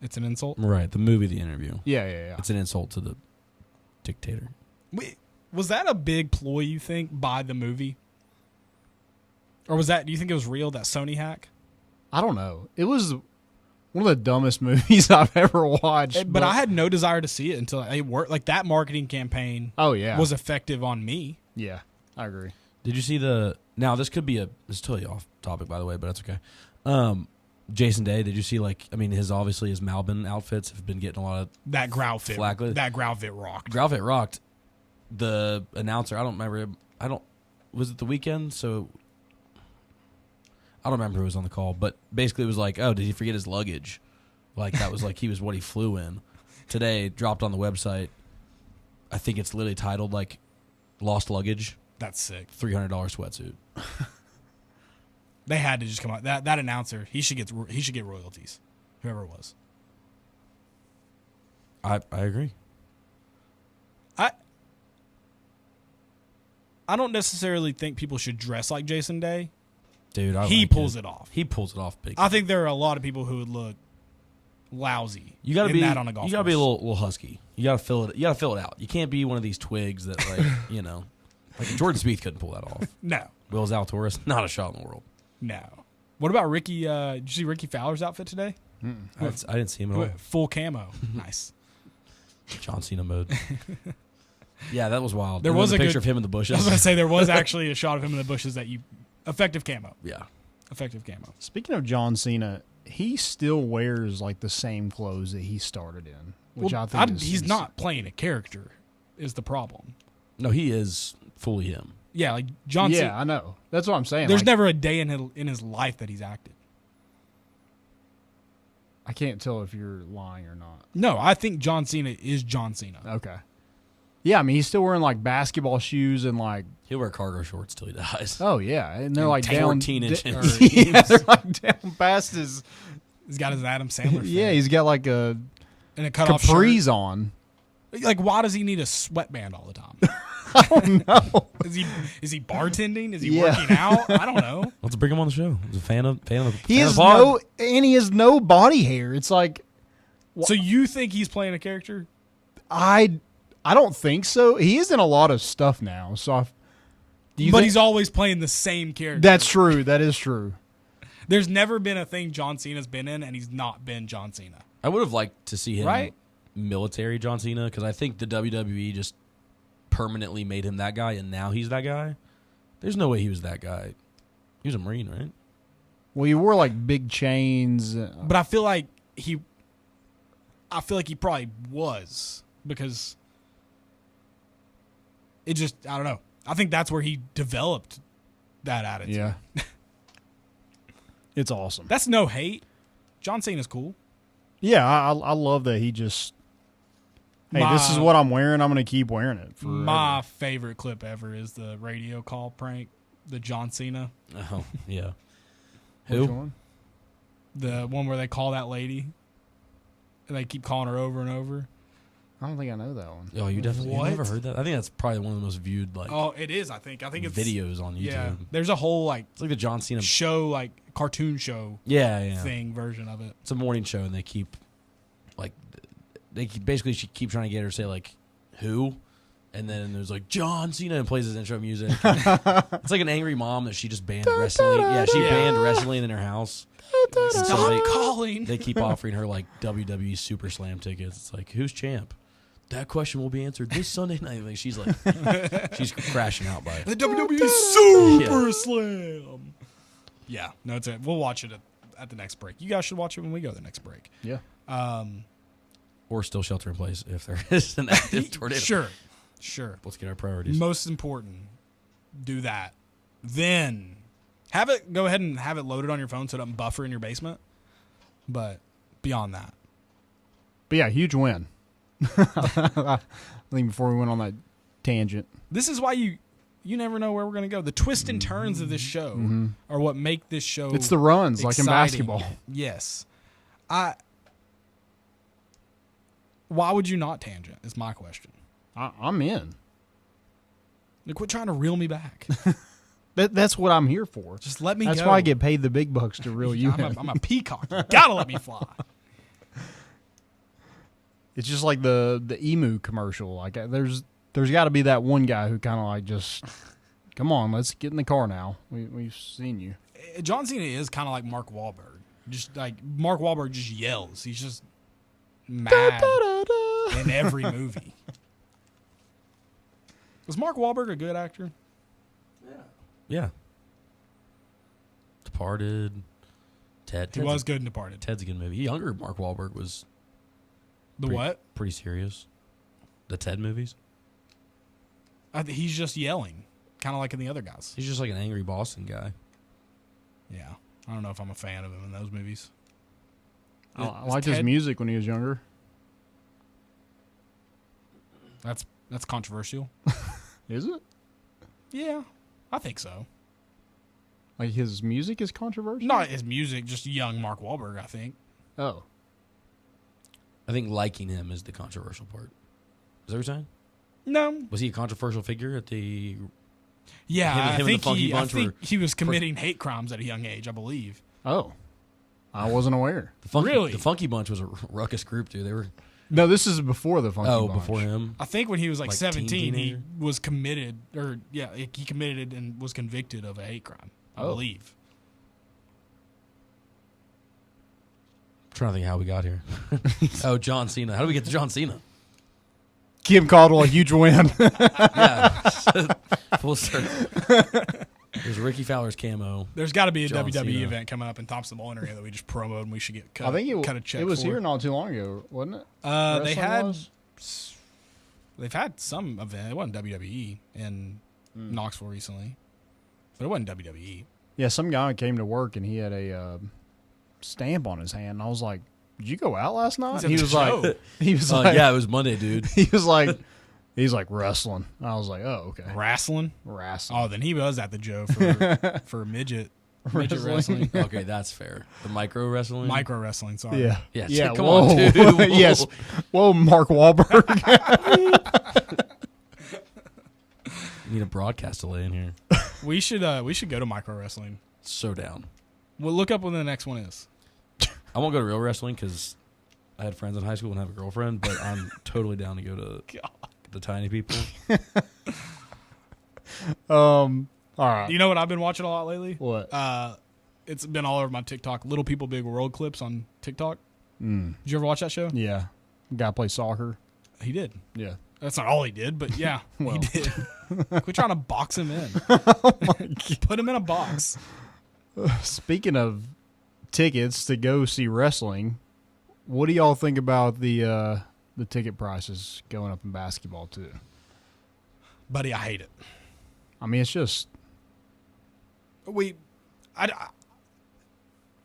It's an insult? Right. The movie, The Interview. Yeah. It's an insult to the dictator. Wait, was that a big ploy, you think, by the movie? Or do you think it was real, that Sony hack? I don't know. It was one of the dumbest movies I've ever watched. But I had no desire to see it until it worked. Like, that marketing campaign was effective on me. Yeah, I agree. Did you see now this could be this is totally off topic, by the way, but that's okay. Jason Day, did you see his Malbin outfits have been getting a lot of That growl fit. flack. That growl fit rocked. Growlfit rocked. The announcer, was it the weekend? So I don't remember who was on the call, but basically it was like, oh, did he forget his luggage? Like that was like he was what he flew in. Today, dropped on the website. I think it's literally titled like lost luggage, That's sick. $300 sweatsuit. They had to just come out. That announcer, he should get royalties. Whoever it was. I agree. I don't necessarily think people should dress like Jason Day. Dude, He pulls it off. He pulls it off big. I think there are a lot of people who would look lousy. You gotta in be that on a golf You gotta be a course. little husky. You gotta fill it. You gotta fill it out. You can't be one of these twigs that like Jordan Spieth couldn't pull that off. No. Will Zalatoris, not a shot in the world. No. What about Ricky? Did you see Ricky Fowler's outfit today? I didn't see him at all. Full camo. Nice. John Cena mode. Yeah, that was wild. There And was then a the picture good- of him in the I was bushes. going to say there was actually a shot of him in the bushes that effective camo. Yeah. Effective camo. Speaking of John Cena, he still wears like the same clothes that he started in, which Well, I think he's not playing a character is the problem. No, he is fully him. Yeah, like John Yeah, Cena. I know. That's what I'm saying. There's like, never a day in his life that he's acted. I can't tell if you're lying or not. No, I think John Cena is John Cena. Okay. Yeah, I mean he's still wearing like basketball shoes and like He'll wear cargo shorts till he dies. oh yeah, and they're like 14-inch down. inches. Yeah, they're like down past his. He's got his Adam Sandler. Yeah, face. he's got like a and a cut off shirt. capris on. Like, why does he need a sweatband all the time? I don't know. Is he bartending? Is he Yeah. working out? I don't know. Let's bring him on the show. He's a fan of He fan has of the pod. he has no body hair. It's like So you think he's playing a character? I don't think so. He is in a lot of stuff now. So, But he's always playing the same character. That's true. That is true. There's never been a thing John Cena's been in, and he's not been John Cena. I would have liked to see him Right? military John Cena because I think the WWE just permanently made him that guy, and now he's that guy. There's no way he was that guy. He was a Marine, right? Well, he wore like big chains. But I feel like he probably was because it just I don't know. I think that's where he developed that attitude. Yeah. It's awesome. That's no hate. John Cena's cool. Yeah, I love that he just. Hey, this is what I'm wearing. I'm going to keep wearing it. Forever. My favorite clip ever is the radio call prank, the John Cena. Oh, yeah. Which Who? one? The one where they call that lady. And they keep calling her over and over. I don't think I know that one. Oh, you definitely you've What? never heard that? I think that's probably one of the most viewed Oh, it is, I think. I think it's videos on YouTube. Yeah. There's a whole It's like the John Cena show, cartoon show yeah. thing version of it. It's a morning show, and they keep basically she keep trying to get her to say who, and then there's John Cena and plays his intro music. It's like an angry mom that she just banned wrestling. Yeah, she banned wrestling in her house. Stop calling. They keep offering her WWE Super Slam tickets. It's like, who's champ? That question will be answered this Sunday night. She's she's crashing out by it. The WWE Super Slam. Yeah, no, it's it. We'll watch it at the next break. You guys should watch it when we go to the next break. Yeah. Or still shelter in place if there is an active tornado. Sure. Let's get our priorities. Most important, do that. Then go ahead and have it loaded on your phone so it doesn't buffer in your basement. But beyond that. But yeah, huge win. I think before we went on that tangent. This is why you never know where we're going to go. The twists and turns of this show are what make this show It's the runs, exciting. like in basketball. Yes. Why would you not tangent is my question. I'm in. Quit trying to reel me back. That's what I'm here for. Just let me That's go. why I get paid the big bucks to reel you in. I'm a peacock. You gotta let me fly. It's just like the emu commercial. There's got to be that one guy who kind of just, come on, let's get in the car now. We've seen you. John Cena is kind of like Mark Wahlberg. Just Mark Wahlberg just yells. He's just mad in every movie. Was Mark Wahlberg a good actor? Yeah. Departed. Ted. He was good in Departed. Ted's a good movie. Younger Mark Wahlberg was What? pretty serious. The Ted movies. He's just yelling, kind of like in the other guys. He's just like an angry Boston guy. Yeah. I don't know if I'm a fan of him in those movies. I liked his music when he was younger. That's controversial. Is it? Yeah, I think so. Like his music is controversial? Not his music, just young Mark Wahlberg, I think. Oh. I think liking him is the controversial part. Is that what you're saying? No. Was he a controversial figure at the... Yeah, Him and the I Funky Bunch were he was committing hate crimes at a young age, I believe. Oh. I wasn't aware. Really? The Funky Bunch was a ruckus group, dude. They were... No, this is before the Funky Bunch. before him. I think when he was like 17, he teenager? was committed, he committed and was convicted of a hate crime, I believe. I'm trying to think how we got here. John Cena. How do we get to John Cena? Kim Caldwell, a huge win. Yeah. Full circle. There's Ricky Fowler's camo. There's got to be a John WWE Cena. event coming up in Thompson Bowl area that we just promoted and we should get cut, I think cut a check it was for. here not too long ago, wasn't it? They've had some event. It wasn't WWE in Knoxville recently, but it wasn't WWE. Yeah, some guy came to work and he had a stamp on his hand. And I was like, "Did you go out last night?" He was like, Yeah, it was Monday, dude. He was like, he's like wrestling. I was like, "Oh, okay." wrestling. Wrestling. Oh, then he was at the Joe for midget wrestling. Okay, that's fair. The micro wrestling? Micro wrestling, sorry. Yeah. Yes. Yeah. Come whoa. on, dude. Whoa. Yes. Whoa, Mark Wahlberg. Need a broadcast delay in here. We should go to micro wrestling. So down. We'll look up when the next one is. I won't go to real wrestling because I had friends in high school and have a girlfriend, but I'm totally down to go to the tiny people. All right. You know what I've been watching a lot lately? What? It's been all over my TikTok. Little People Big World clips on TikTok. Did you ever watch that show? Yeah. Guy plays soccer. He did. Yeah. That's not all he did, but yeah, Well. he did. Quit trying to box him in. Put him in a box. Speaking of tickets to go see wrestling, what do y'all think about the ticket prices going up in basketball too? Buddy, I hate it. I mean, it's just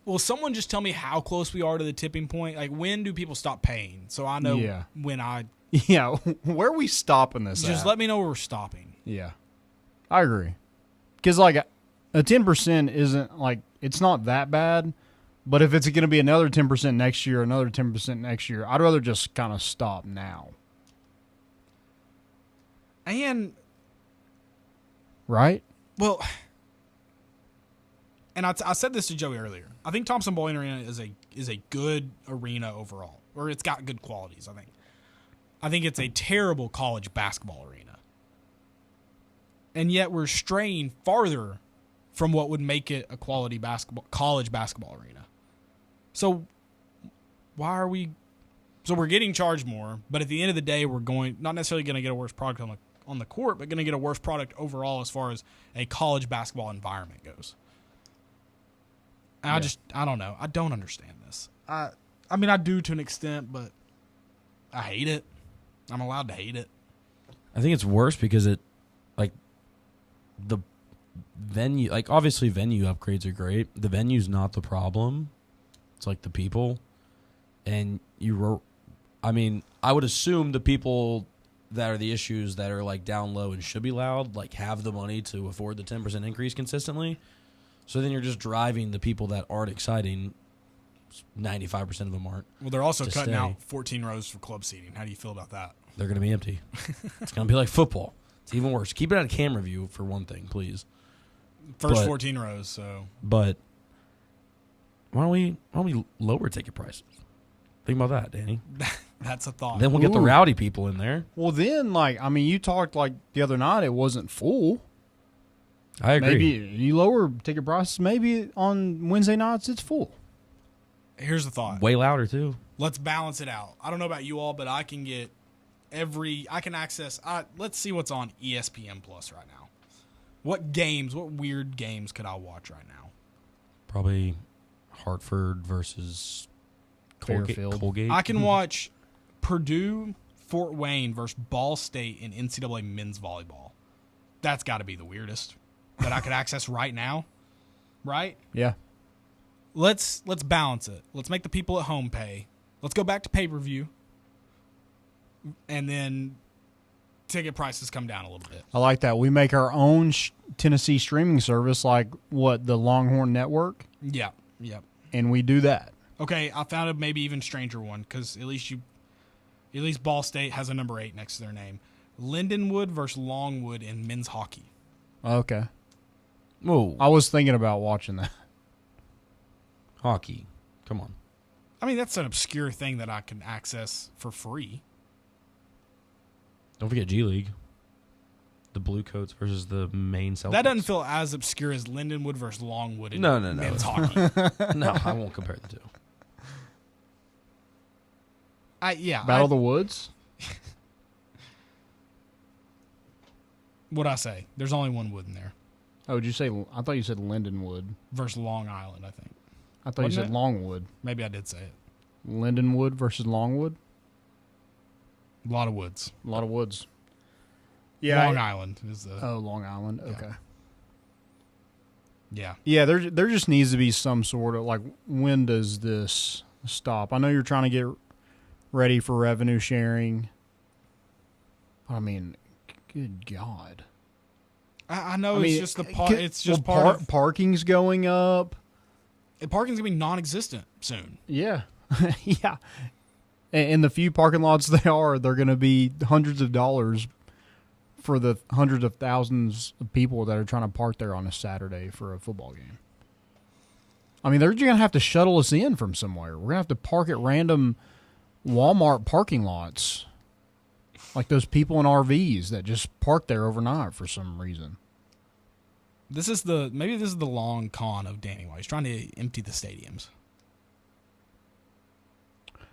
Will someone just tell me how close we are to the tipping point? Like, when do people stop paying? So I know Yeah. when I Yeah, where are we stopping this just at? let me know where we're stopping. Yeah, I agree. Because, like, a 10% isn't, like, it's not that bad. But if it's going to be another 10% next year, another 10% next year, I'd rather just kind of stop now. And, Right? well, and I said this to Joey earlier. I think Thompson Boling Arena is a good arena overall, or it's got good qualities. I think it's a terrible college basketball arena, and yet we're straying farther from what would make it a quality college basketball arena. So why are we? So we're getting charged more, but at the end of the day, we're not necessarily going to get a worse product on the court, but going to get a worse product overall as far as a college basketball environment goes. And I don't know. I don't understand this. I mean, I do to an extent, but I hate it. I'm allowed to hate it. I think it's worse because it, like, the venue, like, obviously venue upgrades are great. The venue's not the problem. It's like the people. And I would assume the people that are the issues that are, like, down low and should be loud, like, have the money to afford the 10% increase consistently. So then you're just driving the people that aren't exciting. 95% of them aren't. Well, they're also to cutting stay. out 14 rows for club seating. How do you feel about that? They're going to be empty. It's going to be like football. It's even worse. Keep it out of camera view for one thing, please. First 14 rows, so. But why don't we lower ticket prices? Think about that, Danny. That's a thought. Then we'll get the Ooh. rowdy people in there. Well, then, like, I mean, you talked, like, the other night, it wasn't full. I agree. Maybe you lower ticket prices. Maybe on Wednesday nights it's full. Here's the thought. Way louder, too. Let's balance it out. I don't know about you all, but I can access, let's see what's on ESPN Plus right now. What weird games could I watch right now? Probably Hartford versus Fairfield. Colgate. I can watch Purdue, Fort Wayne versus Ball State in NCAA men's volleyball. That's got to be the weirdest that I could access right now, right? Yeah. Let's balance it. Let's make the people at home pay. Let's go back to pay-per-view, and then ticket prices come down a little bit. I like that. We make our own Tennessee streaming service, like the Longhorn Network, Yeah. and we do that. Okay, I found a maybe even stranger one because at least Ball State has a number 8 next to their name. Lindenwood versus Longwood in men's hockey. Okay. Whoa. I was thinking about watching that. Hockey. Come on. I mean, that's an obscure thing that I can access for free. Don't forget G League. The Blue Coats versus the Maine Celtics. That doesn't feel as obscure as Lindenwood versus Longwood in No. men's hockey. No, I won't compare the two. Battle of the Woods? What'd I say? There's only one wood in there. Oh, did you say? I thought you said Lindenwood. Versus Long Island, I think. I thought you Wasn't said it? Longwood. Maybe I did say it. Lindenwood versus Longwood? A lot of woods. A lot of woods. Long Island is the... Oh, Long Island. Okay. Yeah. Yeah, there just needs to be some sort of, like, when does this stop? I know you're trying to get ready for revenue sharing. I mean, good God. I know I mean, it's just it's just well, part of... parking's going up. Parking's going to be non-existent soon. Yeah. Yeah. And the few parking lots they're going to be hundreds of dollars for the hundreds of thousands of people that are trying to park there on a Saturday for a football game. I mean, they're going to have to shuttle us in from somewhere. We're going to have to park at random Walmart parking lots. Like those people in RVs that just park there overnight for some reason. Maybe this is the long con of Danny White. He's trying to empty the stadiums.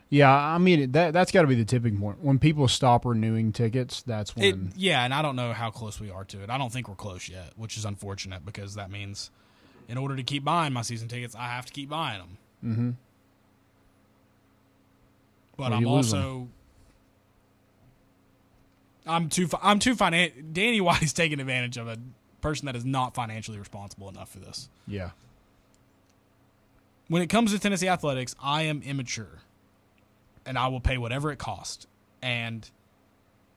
Yeah, I mean, that's got to be the tipping point. When people stop renewing tickets, that's when... And I don't know how close we are to it. I don't think we're close yet, which is unfortunate because that means in order to keep buying my season tickets, I have to keep buying them. Mm-hmm. But Or I'm you lose also... I'm too Danny White is taking advantage of a person that is not financially responsible enough for this. Yeah. when it comes to Tennessee athletics, I am immature, and I will pay whatever it costs. And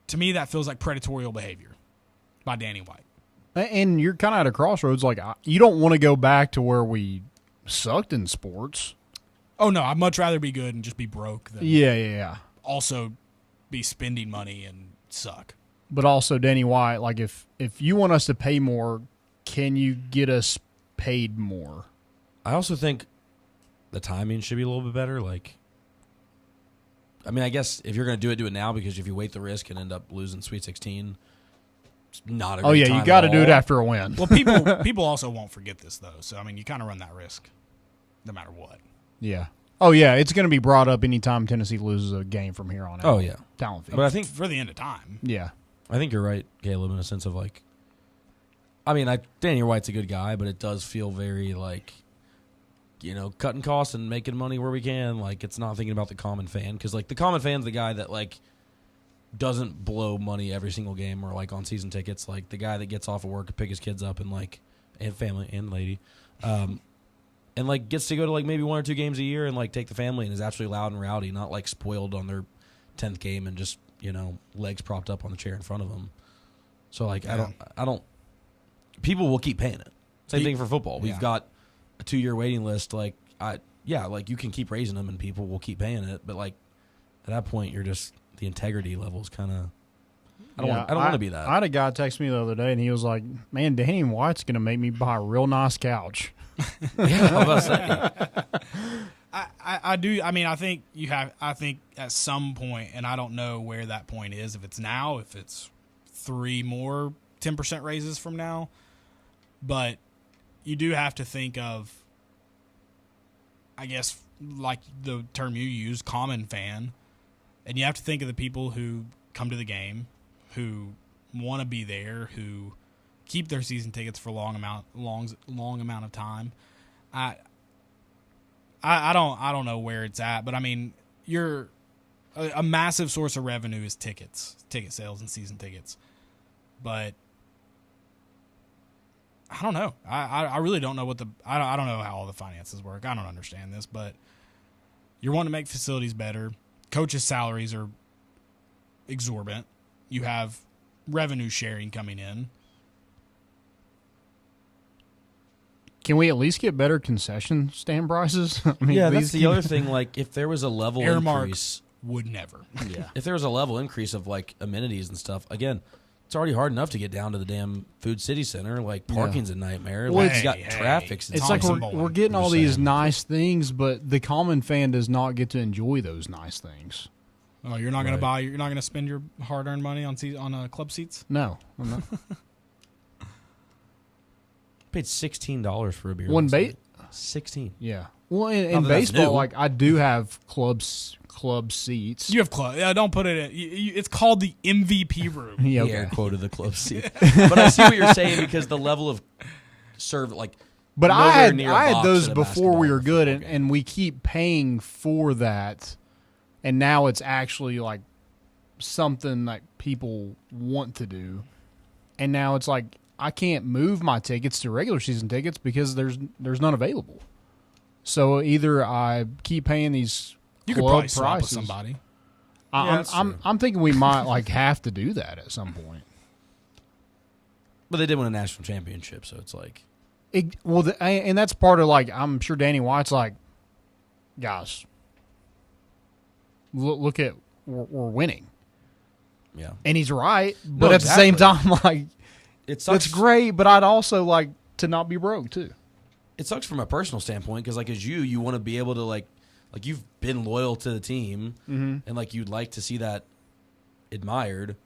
to me, that feels like predatory behavior by Danny White. And you're kind of at a crossroads. Like, you don't want to go back to where we sucked in sports. Oh, no, I'd much rather be good and just be broke than Yeah. also be spending money and suck. But also, Danny White, like, if you want us to pay more, can you get us paid more? I also think the timing should be a little bit better. Like, I mean, I guess if you're going to do it now, because if you wait the risk and end up losing Sweet 16, it's not a great time you got to at do it all. after a win. Well, people also won't forget this, though. So, I mean, you kind of run that risk no matter what. Yeah. Oh, yeah, it's going to be brought up anytime Tennessee loses a game from here on out. Oh, yeah. Talent fee. But I think For the end of time. Yeah. I think you're right, Caleb, in a sense of like, I mean, Danny White's a good guy, but it does feel very like, you know, cutting costs and making money where we can. Like, it's not thinking about the common fan, because like the common fan's the guy that like doesn't blow money every single game or like on season tickets. Like the guy that gets off of work to pick his kids up and like and family and lady, and like gets to go to like maybe 1 or 2 games a year and like take the family and is absolutely loud and rowdy, not like spoiled on their 10th game and just, you know, legs propped up on the chair in front of them. So like Yeah. I don't. People will keep paying it. Same thing for football. We've Yeah. got a 2-year waiting list. Like like you can keep raising them and people will keep paying it. But like at that point, you're just the integrity level is kind of. I don't want to be that. I had a guy text me the other day, and he was like, "Man, Danny White's going to make me buy a real nice couch." Yeah, I was about to say. I do. I mean, I think at some point, and I don't know where that point is. If it's now, if it's 3 more 10% raises from now, but you do have to think of, I guess, like the term you use, common fan, and you have to think of the people who come to the game, who want to be there, who keep their season tickets for long amount of time. I don't know where it's at, but I mean, a massive source of revenue is ticket sales and season tickets. But I don't know. I really don't know I don't know how all the finances work. I don't understand this, but you're wanting to make facilities better. Coaches' salaries are exorbitant. You have revenue sharing coming in. Can we at least get better concession stand prices? I mean, Yeah, these that's the other thing. Like, if there was a level Airmark increase, would never. Yeah. if there was a level increase of like amenities and stuff, again, it's already hard enough to get down to the damn Food City Center. Like, parking's a nightmare. Well, Like, you got hey, traffic. It's like Thompson we're Bowling. getting all Just these saying. nice things, but the common fan does not get to enjoy those nice things. Oh, you're not going Right. to you're not going to spend your hard-earned money on club seats? No. I'm not. paid $16 for a beer. One last bait? night. 16. Yeah. Well, in Not that that's baseball, new. like, I do have club seats. You have club. Don't put it in. It's called the MVP room. Yeah, He okay. air quoted the club seat. But I see what you're saying, because the level of like. But nowhere I had near a I had box those at a before we basketball were or good, football game. and we keep paying for that, and now it's actually like something that people want to do, and now it's like I can't move my tickets to regular season tickets because there's none available. So either I keep paying these You could club probably swap with prices. somebody. Yeah, that's true. I'm thinking we might like have to do that at some point. But they did win a national championship, so it's like. And that's part of, like, I'm sure Danny White's like, guys, look at we're winning, Yeah. and he's right. But No, at the same exactly. time, like, It sucks. it's great. But I'd also like to not be broke too. It sucks from a personal standpoint, because like as you want to be able to like you've been loyal to the team, and like you'd like to see that admired.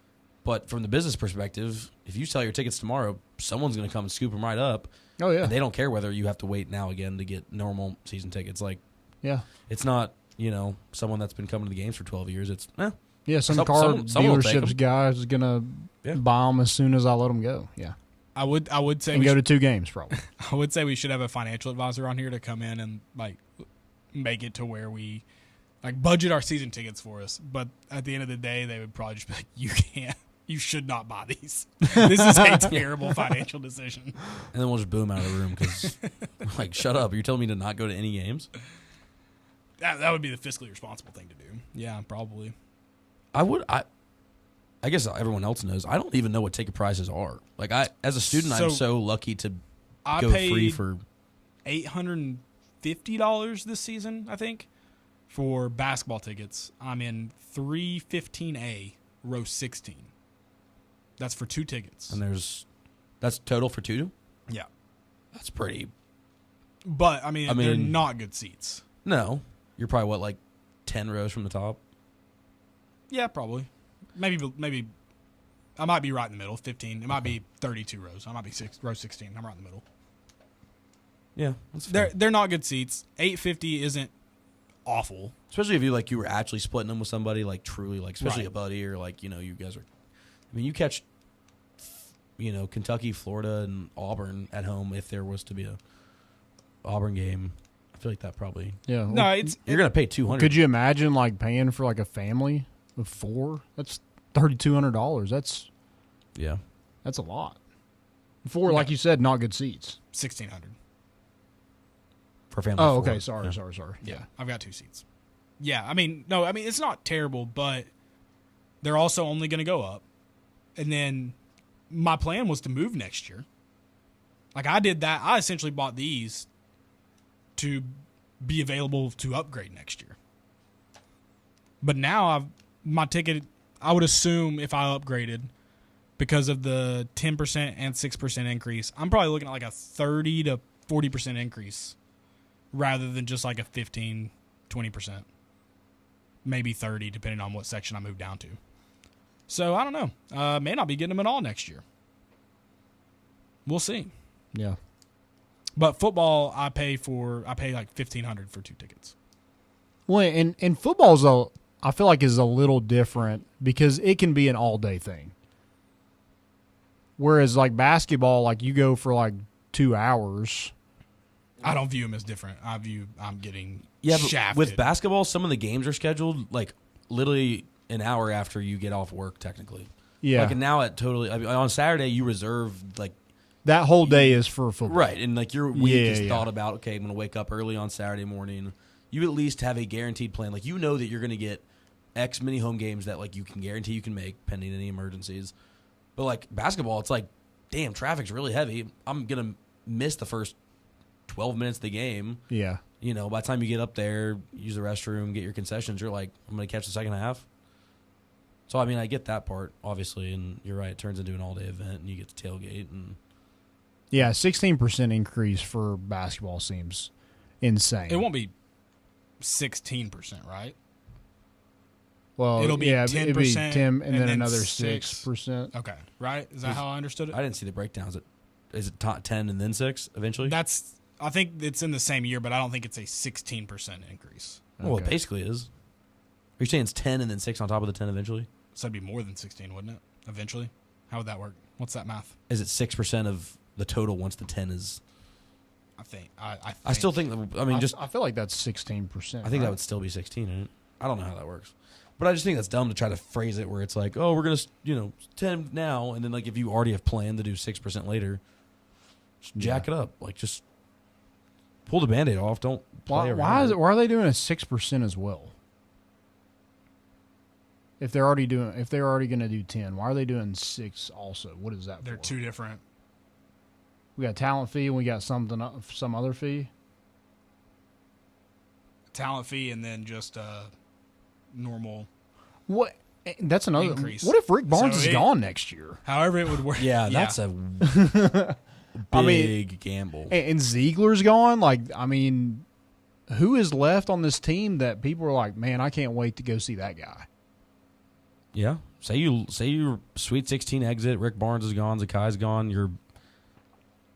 But from the business perspective, if you sell your tickets tomorrow, someone's going to come and scoop them right up. Oh yeah, And they don't care whether you have to wait now again to get normal season tickets. Like, yeah, it's not, someone that's been coming to the games for 12 years. It's, yeah. Some Some- car someone will take dealerships 'em. guy is gonna Yeah. buy them as soon as I let them go. Yeah, I would say and we go should, to 2 games probably. I would say we should have a financial advisor on here to come in and like make it to where we like budget our season tickets for us. But at the end of the day, they would probably just be like, you can't You should not buy these. This is a terrible financial decision. And then we'll just boom out of the room because, like, shut up. You're telling me to not go to any games? That would be the fiscally responsible thing to do. Yeah, probably. I guess everyone else knows. I don't even know what ticket prices are. Like, as a student, I'm so lucky to go free for $850 this season, I think, for basketball tickets. I'm in 315A, row 16. That's for 2 tickets. And that's total for 2? Yeah. That's pretty. But, I mean, they're not good seats. No. You're probably, like 10 rows from the top? Yeah, probably. Maybe I might be right in the middle, 15. It might be 32 rows. I might be row 16. I'm right in the middle. Yeah, that's fair. They're not good seats. $850 isn't awful. Especially if you were actually splitting them with somebody, like truly, like especially Right. a buddy or like, you guys are. I mean, you catch, Kentucky, Florida, and Auburn at home if there was to be a Auburn game. I feel like that probably. Yeah. No, You're gonna pay $200. Could you imagine like paying for like a family of 4? That's $3,200. That's a lot. For like you said, not good seats. $1,600. For a family? Oh, of 4. okay. Sorry. Yeah, I've got 2 seats. Yeah, I mean, it's not terrible, but they're also only going to go up. And then my plan was to move next year. Like I did that. I essentially bought these to be available to upgrade next year. But now my ticket, I would assume if I upgraded because of the 10% and 6% increase, I'm probably looking at like a 30 to 40% increase rather than just like a 15, 20%. Maybe 30 depending on what section I move down to. So I don't know. May not be getting them at all next year. We'll see. Yeah. But football, I pay like $1,500 for 2 tickets. Well, and football's I feel like is a little different because it can be an all day thing. Whereas like basketball, like you go for like 2 hours. I don't view them as different. I'm getting But shafted. with basketball, some of the games are scheduled like literally an hour after you get off work. Technically, Yeah. Like and now on Saturday you reserve like. That whole day is for football. Right, and like your week is Yeah. thought about, okay, I'm going to wake up early on Saturday morning. You at least have a guaranteed plan. Like, you know that you're going to get X many home games that, like, you can guarantee you can make pending any emergencies. But, like, basketball, it's like, damn, traffic's really heavy. I'm going to miss the first 12 minutes of the game. Yeah. By the time you get up there, use the restroom, get your concessions, you're like, I'm going to catch the second half. So, I mean, I get that part, obviously, and you're right. It turns into an all-day event, and you get to tailgate and... Yeah, 16% increase for basketball seems insane. It won't be 16%, right? Well, it'll be 10%, it'd be 10 and then another 6. 6%. Okay, right? Is that how I understood it? I didn't see the breakdowns. Is it 10 and then 6 eventually? I think it's in the same year, but I don't think it's a 16% increase. Well, it Okay. basically is. Are you saying it's 10 and then 6 on top of the 10 eventually? So it'd be more than 16, wouldn't it? Eventually? How would that work? What's that math? Is it 6% of the total once the 10 is? I think. I still think. I feel like that's 16%. I think that would still be 16. Isn't it? I don't know how that works, but I just think that's dumb to try to phrase it where it's like, oh, we're gonna 10 now, and then like if you already have planned to do 6% later, just jack it up. Like just pull the Band-Aid off. Don't play around. Why are they doing a 6% as well? If they're already going to do 10, why are they doing 6 also? What is that They're for? 2 different. We got talent fee and we got some other fee. Talent fee and then just normal. What? That's another Increase. What if Rick Barnes So is gone next year? However it would work. Yeah, that's a big I mean, gamble. And Ziegler's gone. Like, I mean, who is left on this team that people are like, man, I can't wait to go see that guy? Yeah. Say your Sweet 16 exit, Rick Barnes is gone, Zakai's gone, your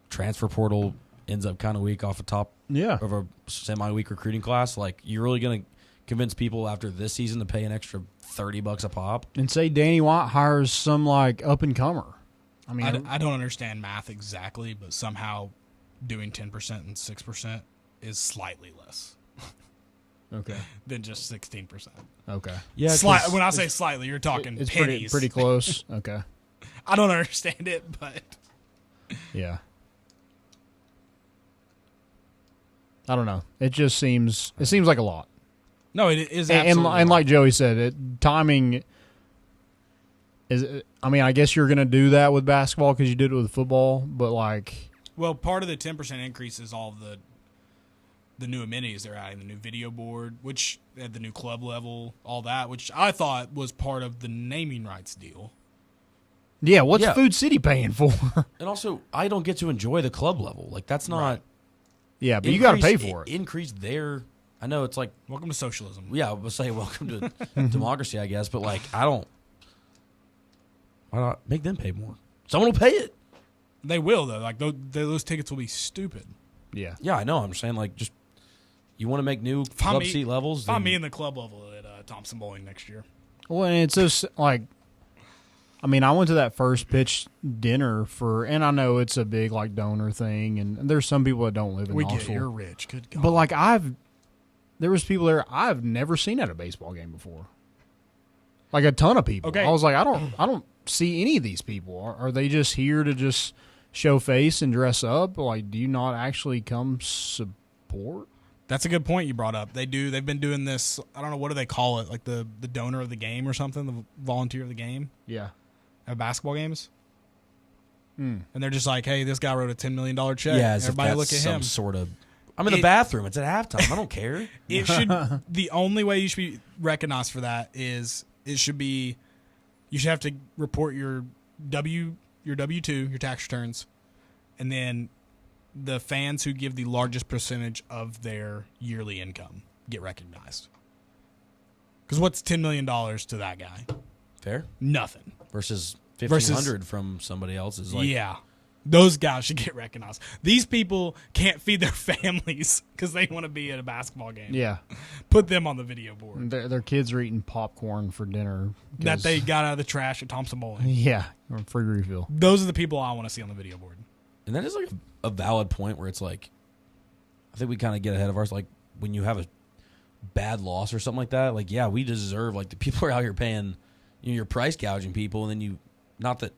transfer portal ends up kind of weak off the top of a semi-weak recruiting class. Like, you're really going to convince people after this season to pay an extra $30 a pop? And say Danny White hires some, like, up-and-comer. I mean, I don't understand math exactly, but somehow doing 10% and 6% is slightly less. Okay. than just 16%. Okay. Yeah, When I say slightly, you're talking It's pennies. pretty close. Okay. I don't understand it, but Yeah. I don't know. It seems like a lot. no, it is And absolutely. like Joey said, timing is. I mean, I guess you're going to do that with basketball because you did it with football, but like, well, part of the 10% increase is all of the new amenities they're adding, the new video board, which at the new club level, all that, which I thought was part of the naming rights deal. yeah, what's Yeah. Food City paying for? and also I don't get to enjoy the club level. Like that's not. Right. Yeah, but you got to pay for it. Increase their. I know it's like Welcome to socialism. yeah, I would say welcome to democracy, I guess. But like I don't. Why not make them pay more? Someone will pay it. They will though. Like those tickets will be stupid. Yeah. Yeah, I know. I'm saying like just you want to make new I'm club me- seat levels. Find then- me in the club level at Thompson Bowling next year. Well, and it's just like, I mean, I went to that first pitch dinner and I know it's a big like donor thing, and there's some people that don't live in We get Knoxville. it. You're rich. Good God. But like there was people there I've never seen at a baseball game before. Like a ton of people. Okay. I was like, I don't see any of these people. Are they just here to just show face and dress up? Like, do you not actually come support? That's a good point you brought up. They've been doing this. I don't know, what do they call it? Like the donor of the game or something, the volunteer of the game Yeah. at basketball games. Mm. And they're just like, hey, this guy wrote a $10 million check. Yeah, as if everybody that's look at some him. sort of. I'm in the It- bathroom. It's at halftime. I don't care. It should. The only way you should be recognized for that is it should be. You should have to report your W-2, your tax returns, and then the fans who give the largest percentage of their yearly income get recognized. Because what's $10 million to that guy? Fair Nothing. versus 1,500 from somebody else is like Yeah. Those guys should get recognized. These people can't feed their families because they want to be at a basketball game. Yeah. Put them on the video board Their kids are eating popcorn for dinner. that 'cause- they got out of the trash at Thompson Bowling. Yeah. Or free refill. Those are the people I want to see on the video board. And that is like a valid point where it's like, I think we kind of get ahead of ours. Like when you have a bad loss or something like that, like, yeah, we deserve, like the people are out here paying, you're price gouging people. And then not that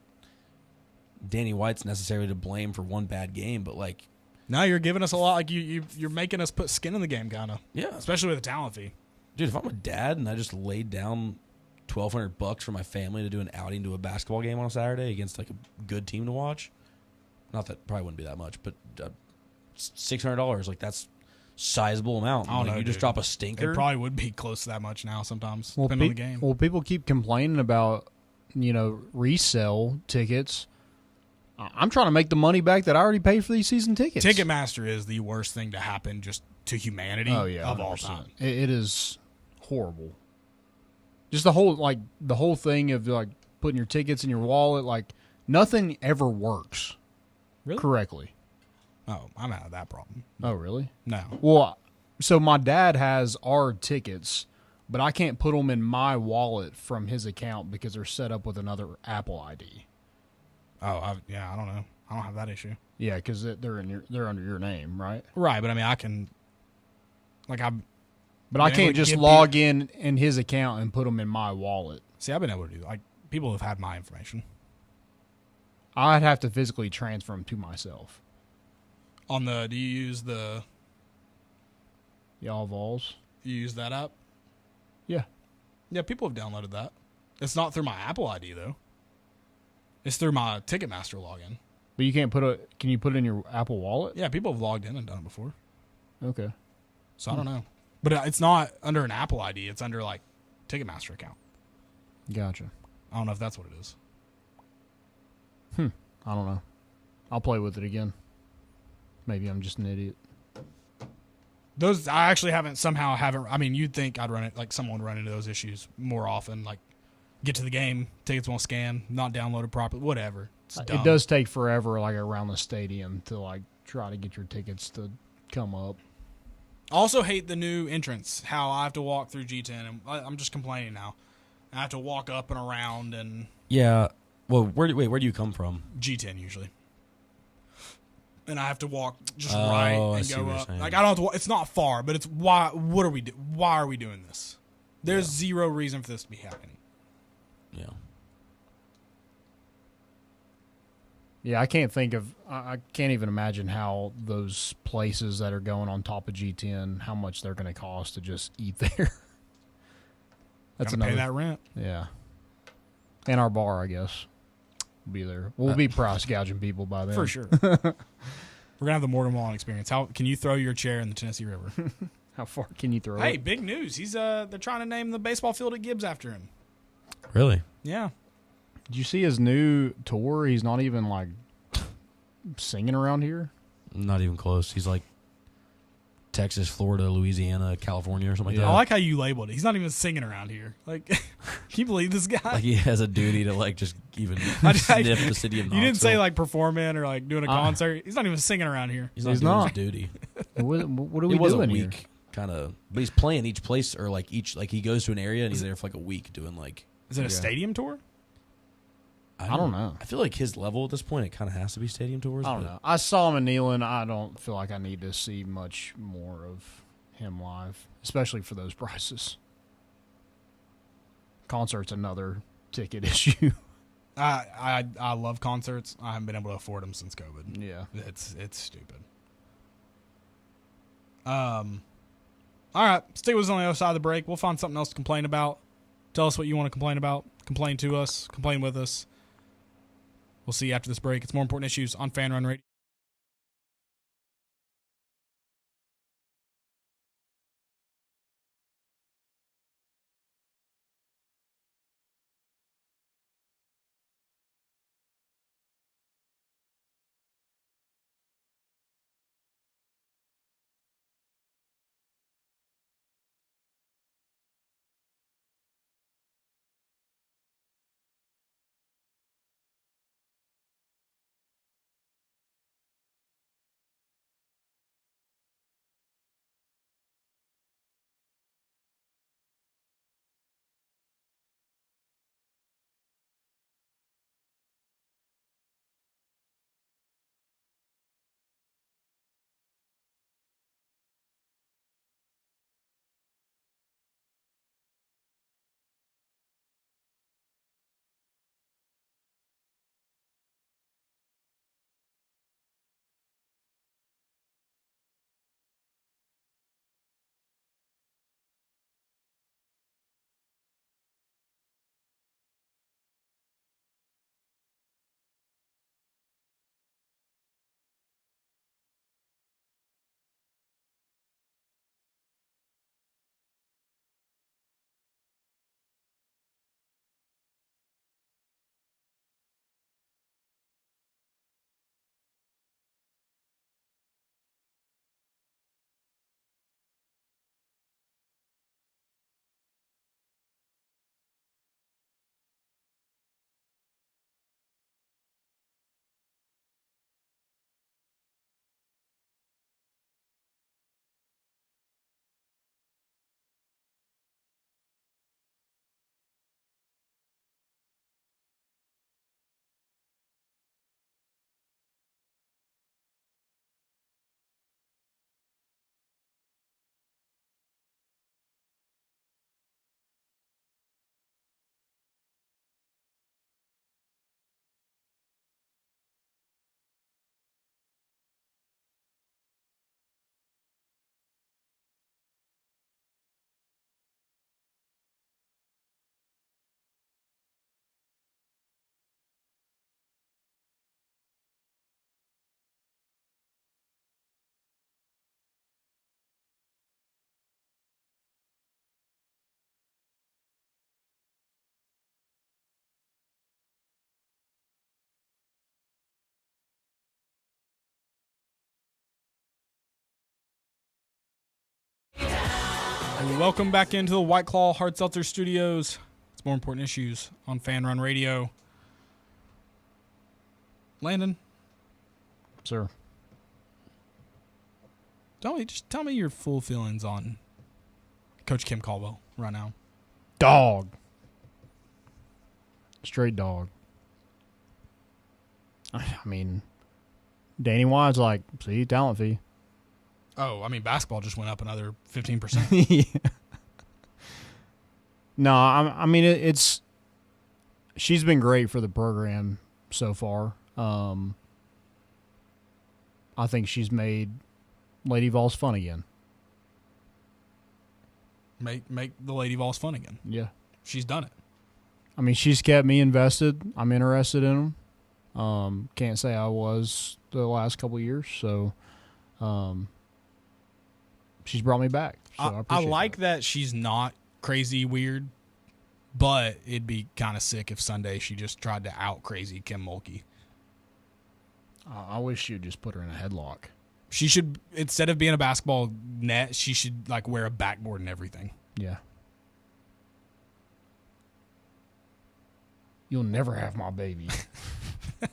Danny White's necessarily to blame for one bad game, but like, Now you're giving us a lot. Like you're making us put skin in the game, kind of. yeah, Especially with a talent fee. dude, if I'm a dad and I just laid down $1,200 for my family to do an outing to a basketball game on a Saturday against like a good team to watch, not that probably wouldn't be that much, but $600, like that's sizable amount. I don't Like, know, you just dude. drop a It stinker. probably would be close to that much now sometimes, Well, depending on the game. Well, people keep complaining about, resale tickets. I'm trying to make the money back that I already paid for these season tickets. Ticketmaster is the worst thing to happen just to humanity Oh yeah, of all 100%. time. It is horrible. Just the whole thing of like putting your tickets in your wallet, like nothing ever works Really? correctly. Oh, I'm out of that problem. Oh really? No. Well, so my dad has our tickets, but I can't put them in my wallet from his account because they're set up with another Apple ID. Oh, I don't know. I don't have that issue. Yeah, because they're under your name, right? Right, but I mean, I can, like, But Been I able can't to just give log in his account and put them in my wallet. I've been able to do, like, people have had my information. I'd have to physically transfer them to myself. Do you use Y'all Vols? you use that app? Yeah. Yeah, people have downloaded that. It's not through my Apple ID, though. It's through my Ticketmaster login. But you can't can you put it in your Apple Wallet? Yeah, people have logged in and done it before. Okay. So I don't know. But it's not under an Apple ID. It's under, like, Ticketmaster account. Gotcha. I don't know if that's what it is. I don't know. I'll play with it again. Maybe I'm just an idiot. I actually haven't. I mean, you'd think I'd run it, like, someone would run into those issues more often. Like, get to the game, tickets won't scan, not downloaded properly, whatever. It's dumb. It does take forever, like around the stadium, to like try to get your tickets to come up. I also hate the new entrance, how I have to walk through G10, and I'm just complaining now. I have to walk up and around, and Yeah. Well, where do you come from? G10 usually. and I have to walk just Oh, right I and see go what you're up. saying. Like I don't have to. It's not far, but it's why. What are we do? Why are we doing this? There's zero reason for this to be happening. Yeah. Yeah, I can't think of. I can't even imagine how those places that are going on top of G10, how much they're going to cost to just eat there. That's Gotta pay another. that rent. Yeah, and our bar, I guess, will be there. We'll be price gouging people by then For sure. We're gonna have the Morgan Wallen experience. How can you throw your chair in the Tennessee River? How far can you throw Hey, it? big news. He's they're trying to name the baseball field at Gibbs after him. Really? Yeah. Did you see his new tour? He's not even like singing around here. Not even close. He's like Texas, Florida, Louisiana, California, or something Yeah. like I that. like how you labeled it. He's not even singing around here. Like, can you believe this guy? Like he has a duty to like just even I- sniff the city of Knoxville. You didn't say like performing or like doing a concert. He's not even singing around here. he's not He's doing not. his duty. What are we It was a doing week here? kind of, but he's playing each place or like each like he goes to an area and he's there for like a week doing like Is it a Yeah. stadium tour? I don't know. I feel like his level at this point it kind of has to be stadium tours. I don't but know. I saw him in Neyland. I don't feel like I need to see much more of him live, especially for those prices. Concert's another ticket issue. I love concerts. I haven't been able to afford them since COVID. Yeah. It's stupid. All right, stay with us on the other side of the break. We'll find something else to complain about. Tell us what you want to complain about. Complain to us. Complain with us. We'll see you after this break. It's More Important Issues on Fan Run Radio. And welcome back into the White Claw Hard Seltzer Studios. It's More Important Issues on Fan Run Radio. Landon, Sir. tell me your full feelings on Coach Kim Caldwell right now. Dog. Straight dog. I mean, Danny Wine's like, see, talent fee. Oh, I mean, basketball just went up another 15%. Yeah. No, I mean it's. She's been great for the program so far. I think she's made Lady Vols fun again. Make the Lady Vols fun again. Yeah. She's done it. I mean, she's kept me invested. I'm interested in them. Can't say I was the last couple of years, so she's brought me back. So I I appreciate like that she's not crazy weird, but it'd be kind of sick if Sunday she just tried to out crazy Kim Mulkey. I wish you'd just put her in a headlock. She should, instead of being a basketball net, she should like wear a backboard and everything. Yeah. You'll never have my baby.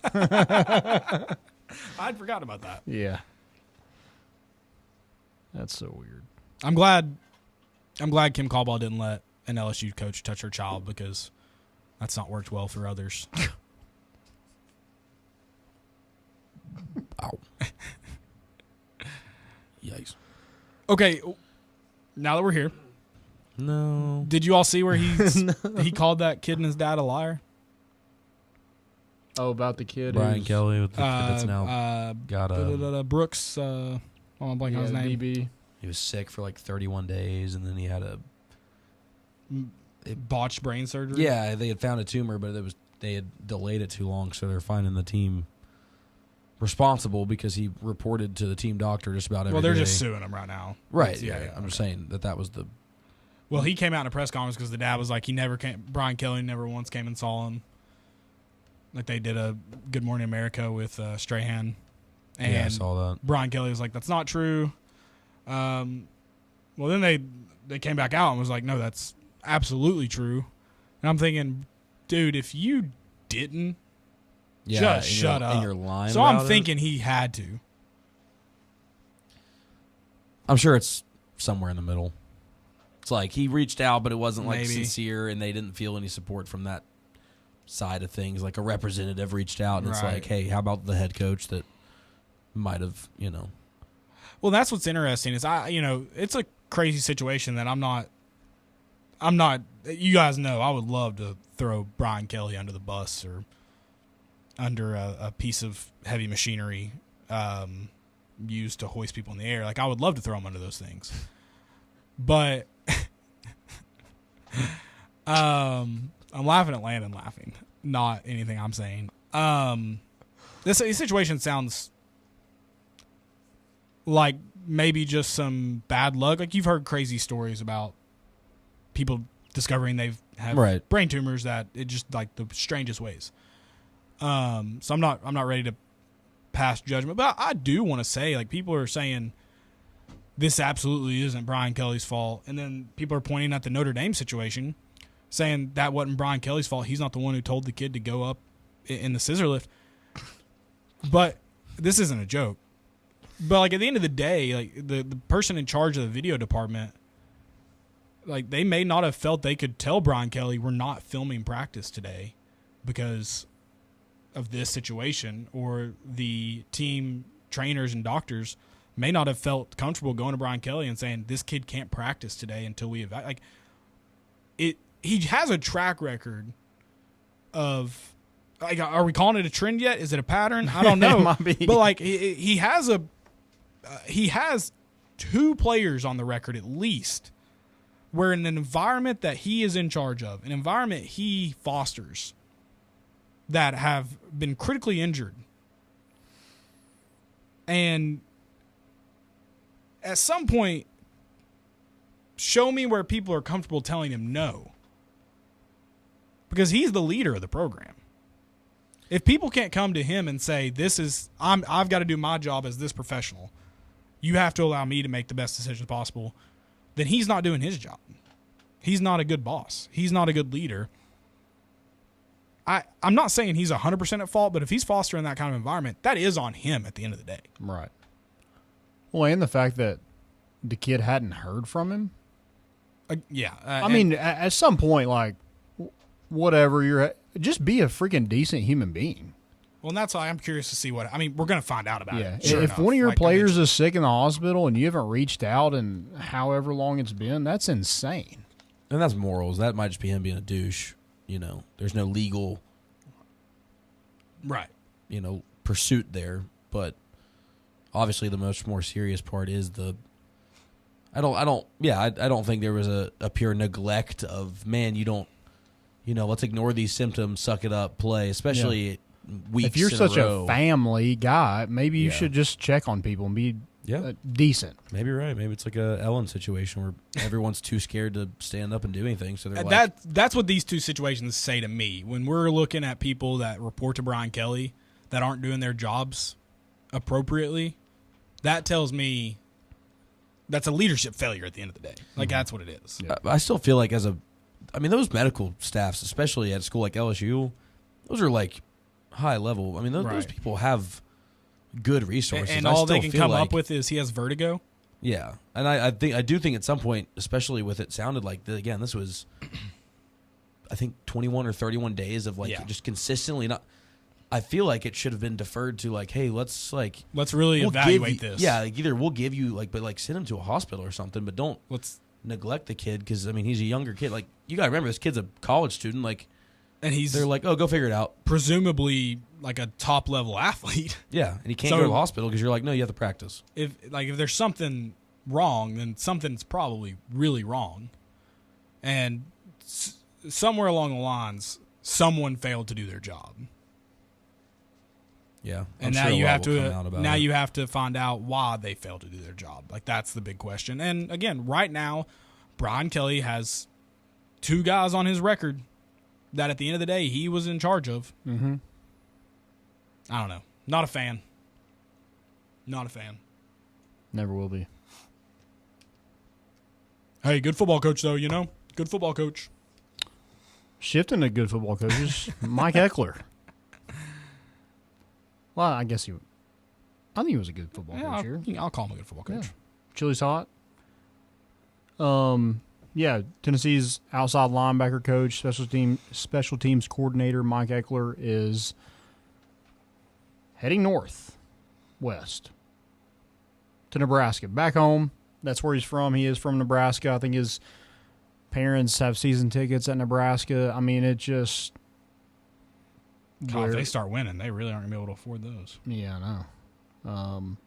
I'd forgot about that. Yeah. That's so weird. I'm glad Kim Caldwell didn't let an LSU coach touch her child, because that's not worked well for others. Ow. Yikes. Okay, now that we're here, No. did you all see where he called that kid and his dad a liar? Oh, about the kid. Brian who's- Kelly with the kid that's now got a. Brooks. I'm blanking on his name. DB. He was sick for like 31 days, and then he had a. Botched brain surgery. Yeah, they had found a tumor, but they had delayed it too long, so they're finding the team responsible because he reported to the team doctor just about every day. Well, they're just suing him right now. Right. Yeah. I'm just saying that was the. Well, he came out in a press conference because the dad was like, he never came. Brian Kelly never once came and saw him. Like they did a Good Morning America with Strahan, and Yeah, I saw that. Brian Kelly was like, "That's not true." Well, then they came back out and was like, "No, that's absolutely true." And I'm thinking, dude, if you didn't, just shut up. And you're lying. So I'm about it. thinking he had to. I'm sure it's somewhere in the middle. It's like he reached out, but it wasn't like Maybe. sincere, and they didn't feel any support from that side of things. Like a representative reached out, and it's Right. like, hey, how about the head coach that might have, Well, that's what's interesting is it's a crazy situation that I'm not. You guys know I would love to throw Brian Kelly under the bus or under a piece of heavy machinery used to hoist people in the air. Like I would love to throw him under those things, but I'm laughing at Landon laughing, not anything I'm saying. This situation sounds like maybe just some bad luck. Like you've heard crazy stories about people discovering they've have Right. brain tumors that it just like the strangest ways. So I'm not ready to pass judgment, but I do want to say, like, people are saying this absolutely isn't Brian Kelly's fault, and then people are pointing at the Notre Dame situation, saying that wasn't Brian Kelly's fault. He's not the one who told the kid to go up in the scissor lift. But this isn't a joke. But like at the end of the day, like the person in charge of the video department, like they may not have felt they could tell Brian Kelly, we're not filming practice today because of this situation, or the team trainers and doctors may not have felt comfortable going to Brian Kelly and saying this kid can't practice today until we evaluate. Like he has a track record of, like, are we calling it a trend yet? Is it a pattern? I don't know. It might be. But like he has two players on the record at least where in an environment that he is in charge of, an environment he fosters, that have been critically injured. And at some point, show me where people are comfortable telling him no. Because he's the leader of the program. If people can't come to him and say, I've got to do my job as this professional, you have to allow me to make the best decisions possible, then he's not doing his job. He's not a good boss. He's not a good leader. I'm not saying he's 100% at fault, but if he's fostering that kind of environment, that is on him at the end of the day. Right. Well, and the fact that the kid hadn't heard from him. I mean, at some point, like, whatever, just be a freaking decent human being. Well, and that's why I'm curious to see what. I mean, we're going to find out about Yeah. it. Sure If enough. one of your Like, players is sick in the hospital and you haven't reached out in however long it's been, that's insane. And that's morals. That might just be him being a douche. There's no legal, right. pursuit there. But obviously, the much more serious part is the. I don't think there was a pure neglect of, man, you don't, let's ignore these symptoms, suck it up, play, especially weeks If you're in such a row. a family guy, maybe you Yeah. should just check on people and be Yeah. decent. Maybe you're right. Maybe it's like a Ellen situation where everyone's too scared to stand up and do anything. So they're like, That's what these two situations say to me. When we're looking at people that report to Brian Kelly that aren't doing their jobs appropriately, that tells me that's a leadership failure at the end of the day. Like, that's what it is. Yeah. I still feel like those medical staffs, especially at a school like LSU, those are like high level. I mean, those Right. people have good resources. And I all they still can feel come like- up with is he has vertigo. Yeah, and I do think at some point, especially with it sounded like this was, I think 21 or 31 days of just consistently not. I feel like it should have been deferred to like, hey, let's really evaluate give you, this. Yeah, either we'll give you but send him to a hospital or something, but don't neglect the kid because he's a younger kid. Like, you gotta remember, this kid's a college student. Like, and they're like, oh, go figure it out. Presumably like a top level athlete. Yeah, and he can't So- go to the hospital because you're like, no, you have to practice. If there's something wrong, then something's probably really wrong, and somewhere along the lines, someone failed to do their job. Yeah, And I'm now sure a you lot have will to come out about it. you have to find out why they failed to do their job. Like, that's the big question. And again, right now, Brian Kelly has two guys on his record that at the end of the day he was in charge of. Mm-hmm. I don't know. Not a fan. Not a fan. Never will be. Hey, good football coach though. Good football coach. Shifting to good football coaches, Mike Ekeler. Well, I think he was a good football coach here. I'll call him a good football coach. Yeah. Chili's hot. Tennessee's outside linebacker coach, special teams coordinator Mike Ekeler is heading west to Nebraska. Back home, that's where he's from. He is from Nebraska. I think his parents have season tickets at Nebraska. I mean, it just God, if they start winning, they really aren't going to be able to afford those. Yeah, I know.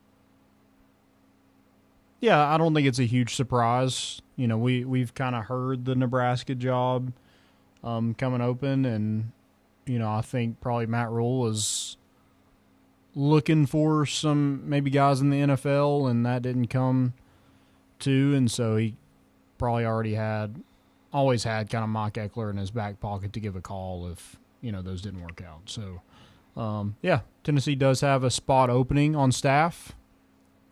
I don't think it's a huge surprise. We've kind of heard the Nebraska job coming open, and I think probably Matt Rule is looking for some maybe guys in the NFL, and that didn't come to, and so he probably always had kind of Mike Ekeler in his back pocket to give a call if those didn't work out. So, Tennessee does have a spot opening on staff,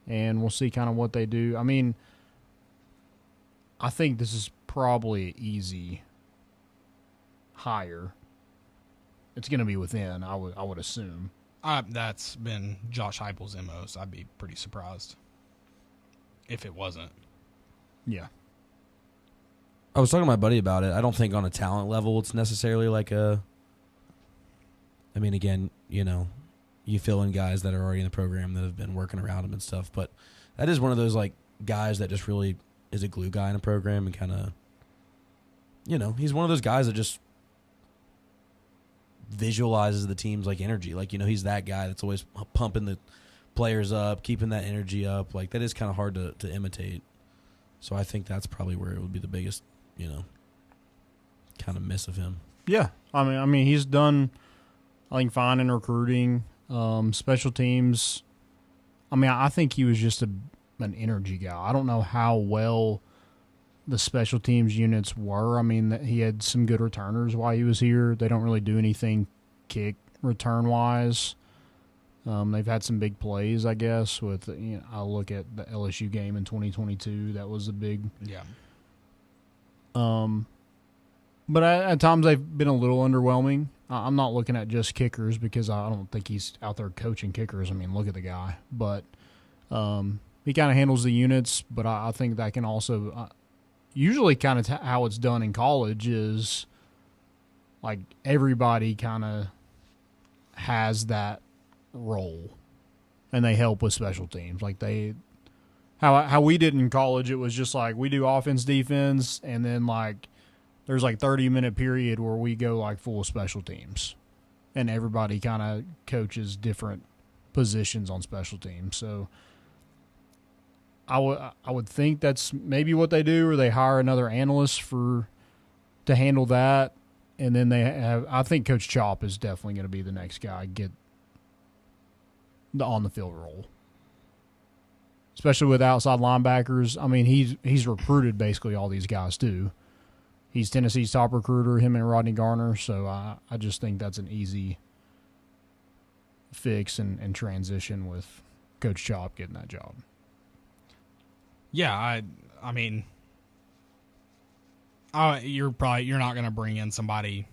and we'll see kind of what they do. I mean, I think this is probably an easy hire. It's going to be within, I would assume. That's been Josh Heupel's MO, so I'd be pretty surprised if it wasn't. Yeah. I was talking to my buddy about it. I don't think on a talent level it's necessarily like a. I mean, again, you fill in guys that are already in the program that have been working around him and stuff, but that is one of those like guys that just really is a glue guy in a program and kind of, he's one of those guys that just visualizes the team's like energy. Like, he's that guy that's always pumping the players up, keeping that energy up. Like, that is kind of hard to imitate. So I think that's probably where it would be the biggest, kind of miss of him. Yeah. I mean, he's done, I think, fine in recruiting, special teams. I mean, I think he was just an energy guy. I don't know how well the special teams units were. I mean, he had some good returners while he was here. They don't really do anything kick return-wise. They've had some big plays, I guess. With I'll look at the LSU game in 2022. That was a big. Yeah. But at times they've been a little underwhelming. I'm not looking at just kickers because I don't think he's out there coaching kickers. I mean, look at the guy. But he kind of handles the units. But I think that can also usually kind of how it's done in college is like everybody kind of has that role, and they help with special teams. Like how we did in college, it was just like we do offense, defense, and then like there's like 30-minute period where we go like full special teams, and everybody kind of coaches different positions on special teams. So I would think that's maybe what they do, or they hire another analyst to handle that, and then they have. I think Coach Chop is definitely going to be the next guy get the on the field role, especially with outside linebackers. I mean, he's recruited basically all these guys too. He's Tennessee's top recruiter, him and Rodney Garner. So I just think that's an easy fix and transition with Coach Chop getting that job. Yeah, I mean, you're not going to bring in somebody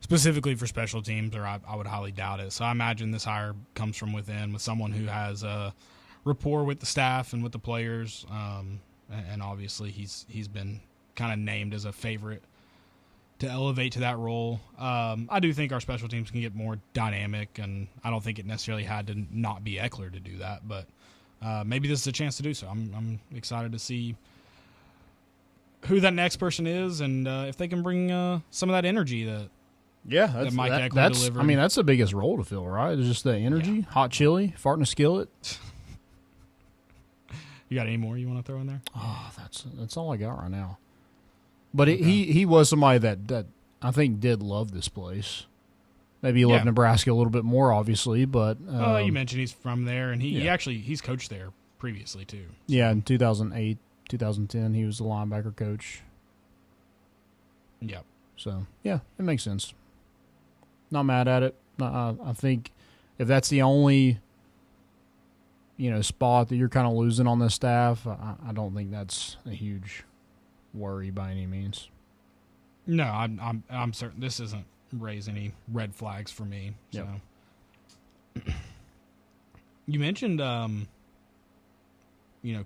specifically for special teams, or I would highly doubt it. So I imagine this hire comes from within, with someone who has a rapport with the staff and with the players, and obviously he's been kind of named as a favorite to elevate to that role. I do think our special teams can get more dynamic, and I don't think it necessarily had to not be Ekeler to do that, but maybe this is a chance to do so. I'm excited to see who that next person is, and if they can bring some of that energy that Mike Ekeler delivered. I mean, that's the biggest role to fill, right? It's just the energy, hot chili, fart in a skillet. You got any more you want to throw in there? Oh, that's all I got right now. But he was somebody that I think did love this place. Maybe he loved Nebraska a little bit more, obviously, but you mentioned he's from there, and he's coached there previously too. So. Yeah, in 2008, 2010, he was the linebacker coach. Yep. So yeah, it makes sense. Not mad at it. I think if that's the only spot that you're kind of losing on this staff, I don't think that's a huge worry by any means. No, I'm certain this isn't raise any red flags for me. So you mentioned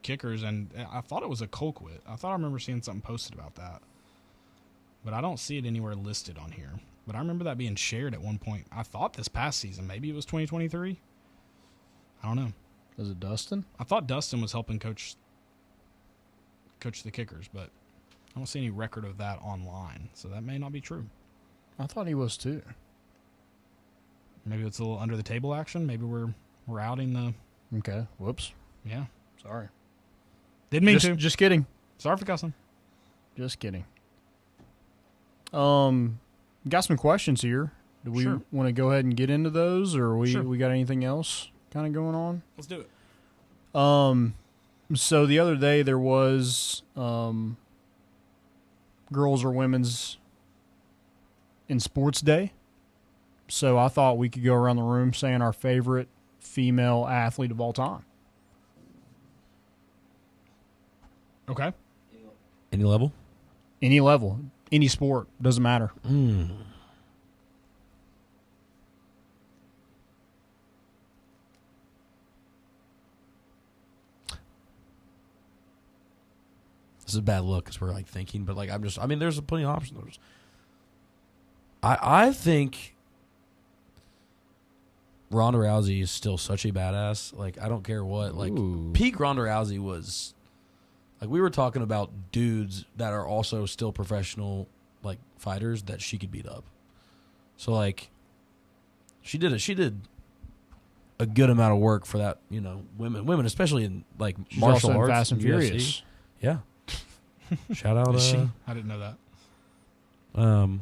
kickers, and I thought it was a Colquitt. I thought I remember seeing something posted about that, but I don't see it anywhere listed on here. But I remember that being shared at one point. I thought this past season, maybe it was 2023. I don't know. Was it Dustin? I thought Dustin was helping coach the kickers, but I don't see any record of that online, so that may not be true. I thought he was too. Maybe it's a little under the table action. Maybe we're outing the. Okay. Whoops. Yeah. Sorry. Didn't mean to. Just kidding. Sorry for cussing. Just kidding. Got some questions here. Do we want to go ahead and get into those, or we got anything else kind of going on? Let's do it. So the other day there was girls or women's in sports day. So I thought we could go around the room saying our favorite female athlete of all time. Okay. Any level? Any level. Any sport. Doesn't matter. This is a bad look because we're like thinking, but like there's plenty of options. I think Ronda Rousey is still such a badass. Like, I don't care what. Like, peak Ronda Rousey was, like, we were talking about dudes that are also still professional, like, fighters that she could beat up. So, like, she did a good amount of work for that, women, especially in, like, She's martial also arts. in Fast and Furious. Yeah. Shout out. Is she? I didn't know that.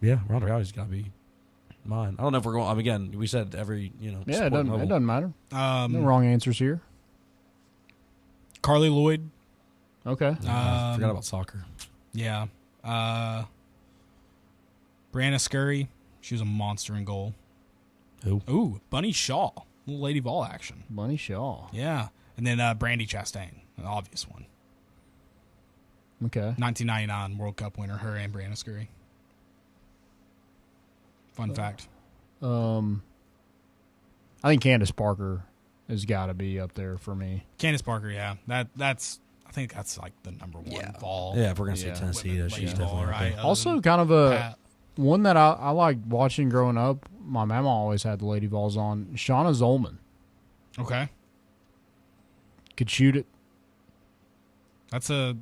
Yeah, Ronda Rousey's got to be mine. I don't know if we're going. Again, we said every Yeah, sport level. it doesn't matter. No wrong answers here. Carly Lloyd. Okay. I forgot about soccer. Yeah. Brianna Scurry. She was a monster in goal. Who? Ooh, Bunny Shaw. Little Lady Ball action. Bunny Shaw. Yeah. And then Brandy Chastain, an obvious one. Okay. 1999 World Cup winner, her and Brianna Scurry. Fun fact. I think Candace Parker has got to be up there for me. Candace Parker, yeah. I think that's like the number one ball. Yeah, if we're gonna say Tennessee, women she's baseball, definitely right. Also, kind of a Pat. One that I liked watching growing up, my mama always had the Lady Vols on. Shauna Zolman. Okay. Could shoot it. That's a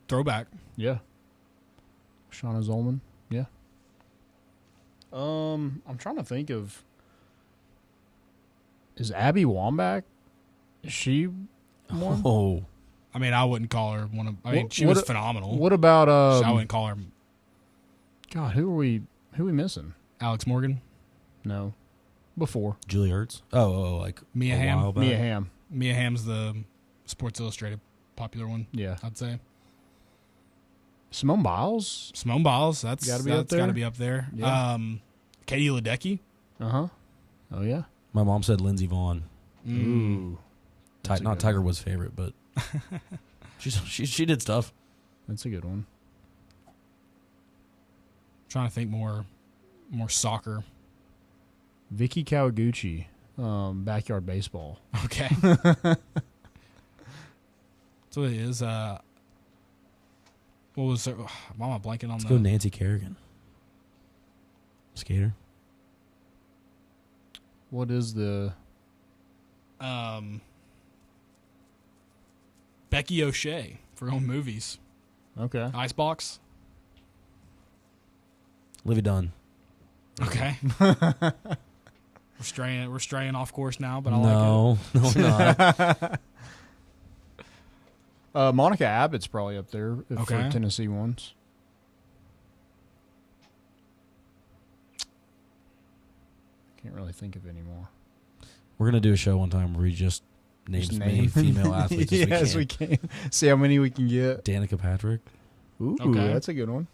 throwback. Yeah. Shauna Zolman. Yeah. I'm trying to think of. Is Abby Wambach? Is she one? Oh, I mean, I wouldn't call her one of. I mean, she What- was phenomenal. What about I wouldn't call her God, who are we missing? Alex Morgan, No. Before. Julie Ertz. Oh, like Mia a Hamm. while back. Mia Hamm. Mia Hamm's the Sports Illustrated popular one. Yeah. I'd say Simone Biles? Simone Biles. That's Gotta be that's up there. Got to be up there. Yeah. Katie Ledecky. Uh-huh. Oh yeah. My mom said Lindsey Vaughn. Ooh. That's a Not good Tiger one. Woods' favorite, but she did stuff. That's a good one. Trying to think more soccer. Vicky Kawaguchi, Backyard Baseball. Okay. So it is. What was her? Why am I blanking on Let's the? go Nancy Kerrigan. Skater. What is the Becky O'Shea for own movies. Okay. Icebox. Livy Dunn. Okay. We're straying off course now, but I like No, we're not. Monica Abbott's probably up there Okay. for Tennessee ones. Can't really think of any more. We're gonna do a show one time where we just name as many female athletes Yes, we can. See how many we can get. Danica Patrick. Ooh, Okay. that's a good one.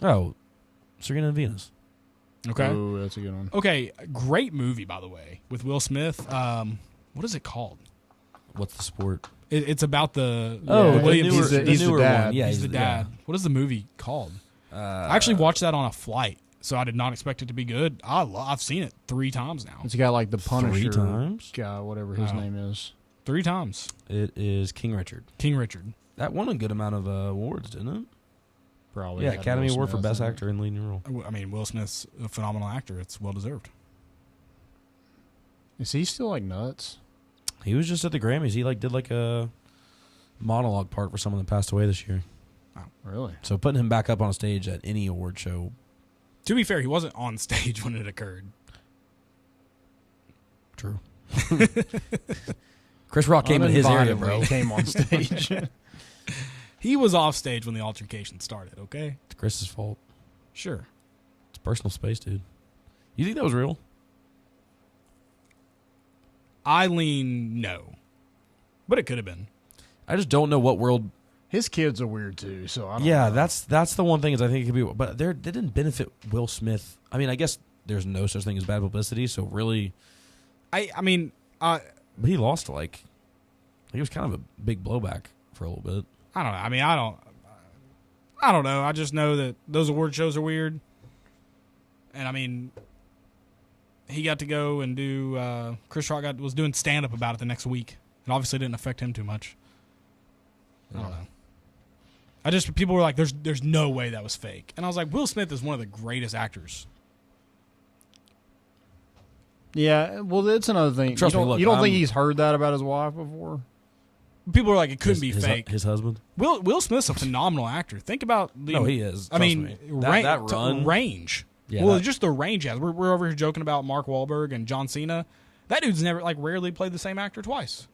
Oh, Serena and Venus. it. Okay. Ooh, that's a good one. Okay. Great movie, by the way, with Will Smith. What is it called? What's the sport? It's about the Oh, the Williams. he's the newer dad. one. Yeah, he's the dad. What is the movie called? I actually watched that on a flight, so I did not expect it to be good. I've seen it 3 times now. It's got like the Punisher 3 times. guy, whatever his Oh. name is. 3 times. It is King Richard. King Richard. That won a good amount of awards, didn't it? Probably. Yeah, had Academy Will Award for Smith Best in it. Actor in Leading Role. I mean, Will Smith's a phenomenal actor. It's well deserved. Is he still like nuts? He was just at the Grammys. He did a monologue part for someone that passed away this year. Really? So putting him back up on a stage at any award show. To be fair, he wasn't on stage when it occurred. True. Chris Rock came in his area, Uninvited when bro. he came on stage. He was off stage when the altercation started, okay? It's Chris's fault. Sure. It's personal space, dude. You think that was real? I lean no. But it could have been. I just don't know what world. His kids are weird too, so I don't Yeah, know. that's the one thing is I think it could be. But they didn't benefit Will Smith. I mean, I guess there's no such thing as bad publicity. So really, I mean, but he lost he was kind of a big blowback for a little bit. I don't know. I mean, I don't know. I just know that those award shows are weird. And I mean, he got to go and do Chris Rock was doing stand up about it the next week. It obviously didn't affect him too much. I don't know. People were like, there's no way that was fake. And I was like, Will Smith is one of the greatest actors. Yeah, well, that's another thing. Trust me, look, you don't I'm- think he's heard that about his wife before? People were like, it couldn't be his, fake. His husband. Will Smith's a phenomenal actor. Think about the. No, he is. I Trust mean, me. That run. range. Yeah, well, that- just the range he has. We're over here joking about Mark Wahlberg and John Cena. That dude's never rarely played the same actor twice.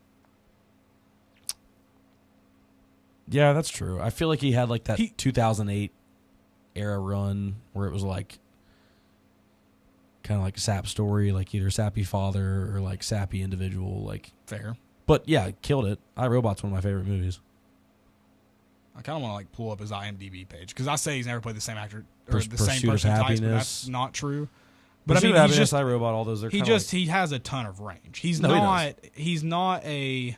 Yeah, that's true. I feel like he had that 2008 era run where it was kind of like a sap story, like either sappy father or sappy individual. Fair. But yeah, killed it. iRobot's one of my favorite movies. I kind of want to pull up his IMDb page because I say he's never played the same actor or the same Pursuit of person twice, but Happiness. that's not true. But Pursuit I of mean, Happiness, he's just iRobot, all those. he has a ton of range. He's No, he not. He's not a.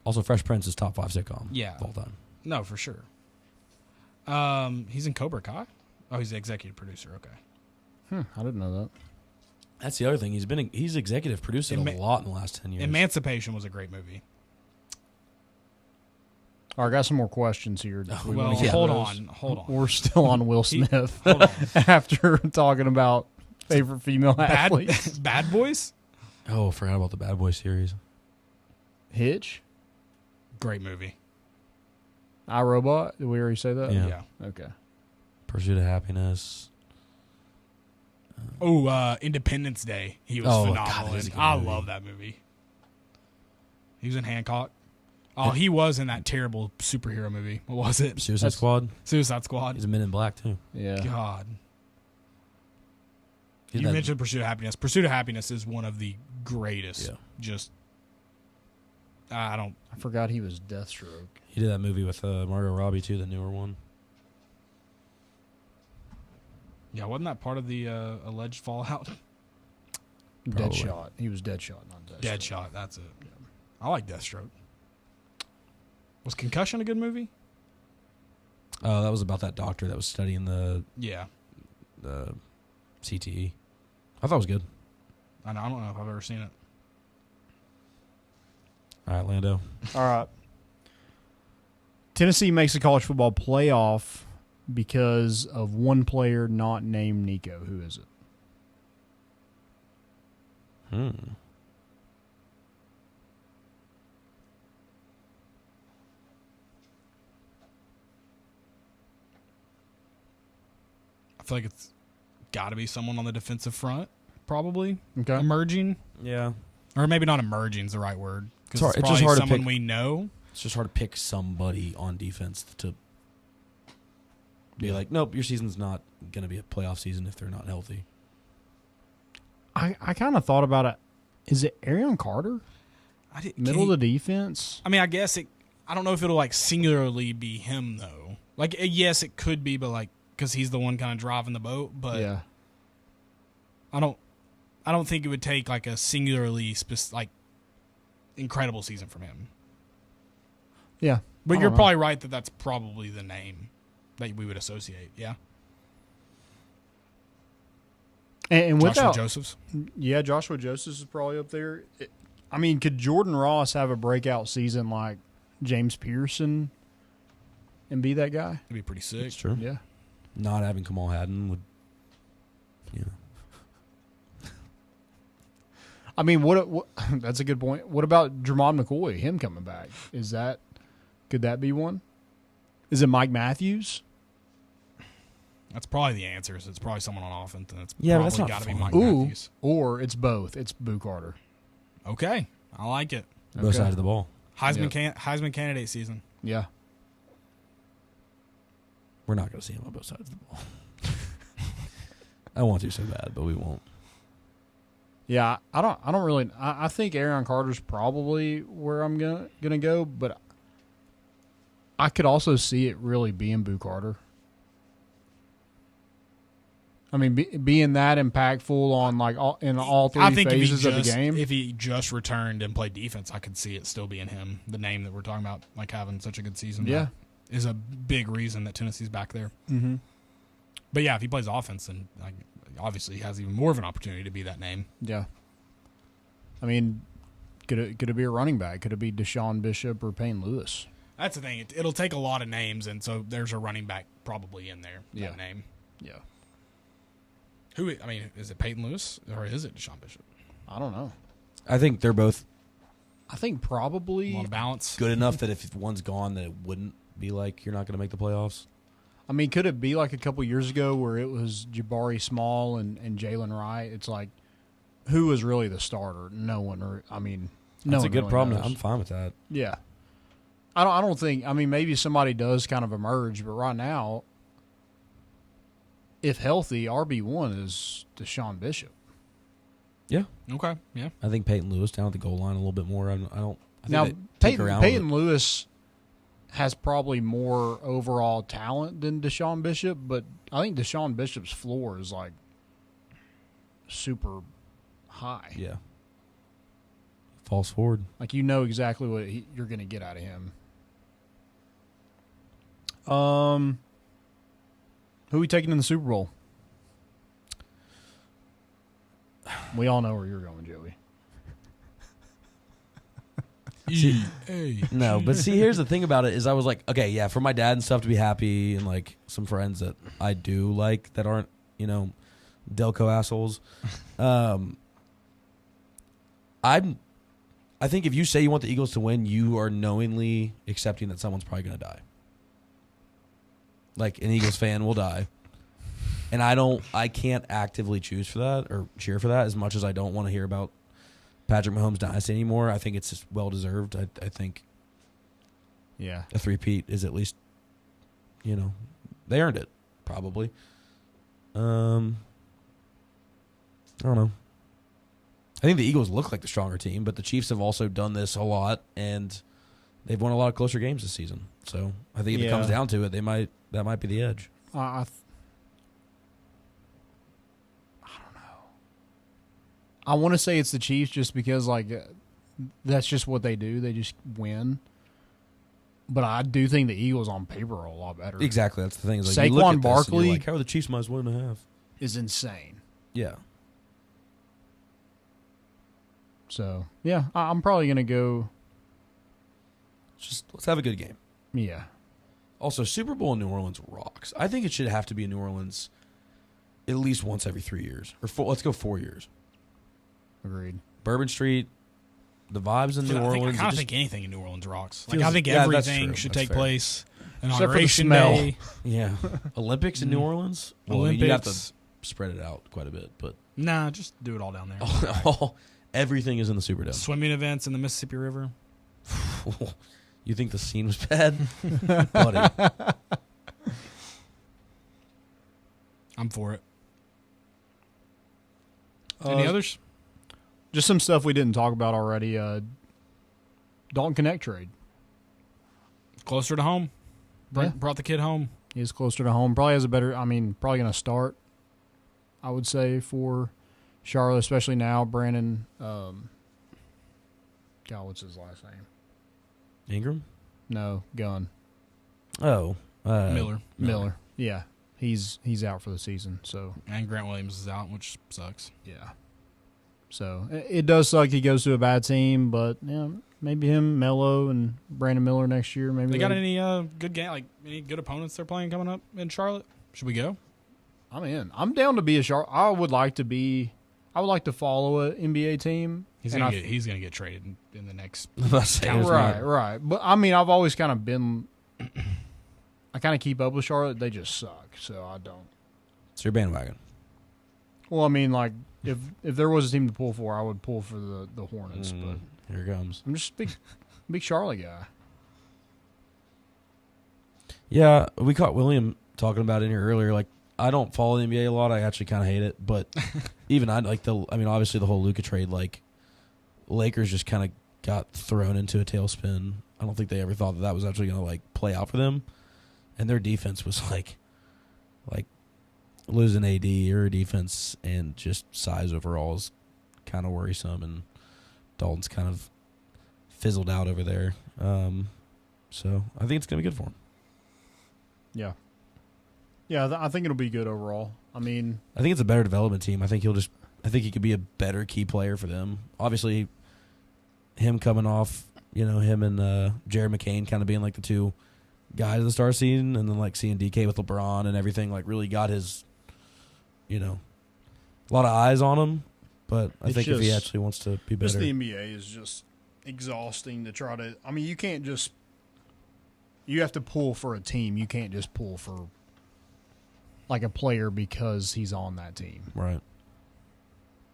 Also, Fresh Prince is top 5 sitcom. Yeah. of all time. No, for sure. He's in Cobra Kai. Oh, he's the executive producer. Okay. I didn't know that. That's the other thing. He's executive producing a lot in the last 10 years. Emancipation was a great movie. All right, I got some more questions here. We Well, wanna get hold those. on. We're still on Will Smith Hold on. after talking about favorite female athletes. Bad Boys? Oh, I forgot about the Bad Boy series. Hitch, Great movie. iRobot. Did we already say that? Yeah. Okay. Pursuit of Happiness. Oh, Independence Day. He was Oh, phenomenal. God, that is a good I movie. love that movie. He was in Hancock. Oh, he was in that terrible superhero movie. What was it? Suicide Squad. Suicide Squad. He's a Men in Black too. Yeah. God. He did You that- mentioned Pursuit of Happiness. Pursuit of Happiness is one of the greatest. Yeah. Just, I don't. I forgot he was Deathstroke. He did that movie with Margot Robbie too, the newer one. Yeah, wasn't that part of the alleged fallout? Probably. Deadshot. He was Deadshot, not Deathstroke. Deadshot. That's it. I like Deathstroke. Was Concussion a good movie? That was about that doctor that was studying the Yeah. CTE. I thought it was good. I don't know if I've ever seen it. All right, Lando. All right. Tennessee makes the college football playoff because of one player not named Nico. Who is it? I feel like it's got to be someone on the defensive front, probably Okay. emerging, Yeah. or maybe not emerging is the right word. It's Because hard- it's it's just probably hard to someone pick. we know. It's just hard to pick somebody on defense to be like, nope, your season's not going to be a playoff season if they're not healthy. I kind of thought about it. Is it Arion Carter? I didn't, Middle of the defense? I mean, I guess it. I don't know if it'll like singularly be him though. Like, yes, it could be, but like, because he's the one kind of driving the boat. But Yeah. I don't think it would take like a singularly like incredible season from him. Yeah. But I you're don't know. probably right that that's probably the name that we would associate. Yeah, And Joshua without, Josephs. yeah, Joshua Josephs is probably up there. I mean, could Jordan Ross have a breakout season like James Pearson and be that guy? That'd be pretty sick. It's true. Yeah. Not having Kamal Haddon would, yeah. I mean, what that's a good point. What about Jermon McCoy, him coming back? Could that be one? Is it Mike Matthews? That's probably the answer. So it's probably someone on offense, and it's Yeah, but probably that's not got to be fun. Mike Ooh, Matthews. or it's both. It's Boo Carter. Okay, I like it. Both Okay. sides of the ball. Heisman candidate season. Yeah. We're not going to see him on both sides of the ball. I want to so bad, but we won't. Yeah, I don't really. I think Arion Carter's probably where I'm gonna go, but I could also see it really being Boo Carter. I mean, being that impactful on like in all three I think phases of the game. if he just returned and played defense, I could see it still being him. The name that we're talking about, like having such a good season, Yeah. that is a big reason that Tennessee's back there. Mm-hmm. But yeah, if he plays offense, then like, obviously he has even more of an opportunity to be that name. Yeah. I mean, could it be a running back? Could it be Deshaun Bishop or Payne Lewis? That's the thing. It'll take a lot of names, and so there's a running back probably in there. Yeah. That name. Yeah. I mean, is it Peyton Lewis or is it Deshaun Bishop? I don't know. I think they're both I think A probably. lot of balance. good enough that if one's gone, that it wouldn't be like you're not going to make the playoffs. I mean, could it be like a couple years ago where it was Jabari Small and Jalen Wright? It's like, who was really the starter? No one. Or I mean, no That's a one good really problem. knows. I'm fine with that. Yeah. I don't think. I mean, maybe somebody does kind of emerge, but right now, if healthy, RB1 is Deshaun Bishop. Yeah. Okay. Yeah. I think Peyton Lewis down at the goal line a little bit more. I think Now, they tinker around with Peyton Lewis has probably more overall talent than Deshaun Bishop, but I think Deshaun Bishop's floor is like super high. it. Yeah. Falls forward. Like you know exactly what you're going to get out of him. Who we taking in the Super Bowl? We all know where you're going, Joey. EA. No, but see, here's the thing about it is I was like, okay, yeah, for my dad and stuff to be happy and like some friends that I do like that aren't, Delco assholes. I think if you say you want the Eagles to win, you are knowingly accepting that someone's probably going to die. Like an Eagles fan will die. And I can't actively choose for that or cheer for that as much as I don't want to hear about Patrick Mahomes' dynasty anymore. I think it's just well deserved. I think Yeah. a three-peat is at least, they earned it, probably. I don't know. I think the Eagles look like the stronger team, but the Chiefs have also done this a lot, and they've won a lot of closer games this season. So I think if it comes down to it, that might be the edge. I don't know. I want to say it's the Chiefs just because, that's just what they do. They just win. But I do think the Eagles on paper are a lot better. Exactly, that's the thing. Is like, you look Saquon at this and you're Barkley like, how are the Chiefs minus 1.5? is insane. Yeah. So, yeah, I'm probably going to go. Just let's have a good game. Yeah. Also, Super Bowl in New Orleans rocks. I think it should have to be in New Orleans at least once every 3 years. Let's go 4 years. Agreed. Bourbon Street, the vibes in New Orleans. I kind of think anything in New Orleans rocks. Like, feels- I think yeah, that's everything true. should That's take fair. place. for the Inauguration smell. Day. Yeah. Olympics in New Orleans? Well, I mean, you have to spread it out quite a bit, but Nah, just do it all down there. everything is in the Superdome. Swimming events in the Mississippi River. You think the scene was bad? Buddy. I'm for it. Any others? Just some stuff we didn't talk about already. Dalton Connect trade. Closer to home. Brought the kid home. He's closer to home. Probably has a better, probably going to start, I would say, for Charlotte, especially now. Brandon, what's his last name? Ingram? No, Gunn. Oh. Miller. Yeah. He's out for the season, so. And Grant Williams is out, which sucks. Yeah. So, it does suck he goes to a bad team, but, maybe him, Melo, and Brandon Miller next year. Maybe They got any good game, like any good opponents they're playing coming up in Charlotte? Should we go? I'm in. I'm down to be a Charlotte. I would like to follow an NBA team. He's gonna get traded in the next. Right. But I've always kind of been. I kind of keep up with Charlotte. They just suck, so I don't. It's your bandwagon. Well, if there was a team to pull for, I would pull for the Hornets. But Here it comes. I'm just a big Charlotte guy. Yeah, we caught William talking about it in here earlier. Like, I don't follow the NBA a lot. I actually kind of hate it. But even obviously the whole Luka trade, like, Lakers just kind of got thrown into a tailspin. I don't think they ever thought that was actually going to, like, play out for them. And their defense was, like losing AD or defense and just size overall is kind of worrisome. And Dalton's kind of fizzled out over there. So I think it's going to be good for him. Yeah. Yeah, I think it'll be good overall. I think it's a better development team. I think he could be a better key player for them. Obviously, him coming off, him and Jared McCain kind of being like the two guys of the star season, and then like seeing DK with LeBron and everything, like really got his, a lot of eyes on him. But I think if he actually wants to be better, the NBA is just exhausting to try to. You can't just. You have to pull for a team. You can't just pull for like a player because he's on that team. Right.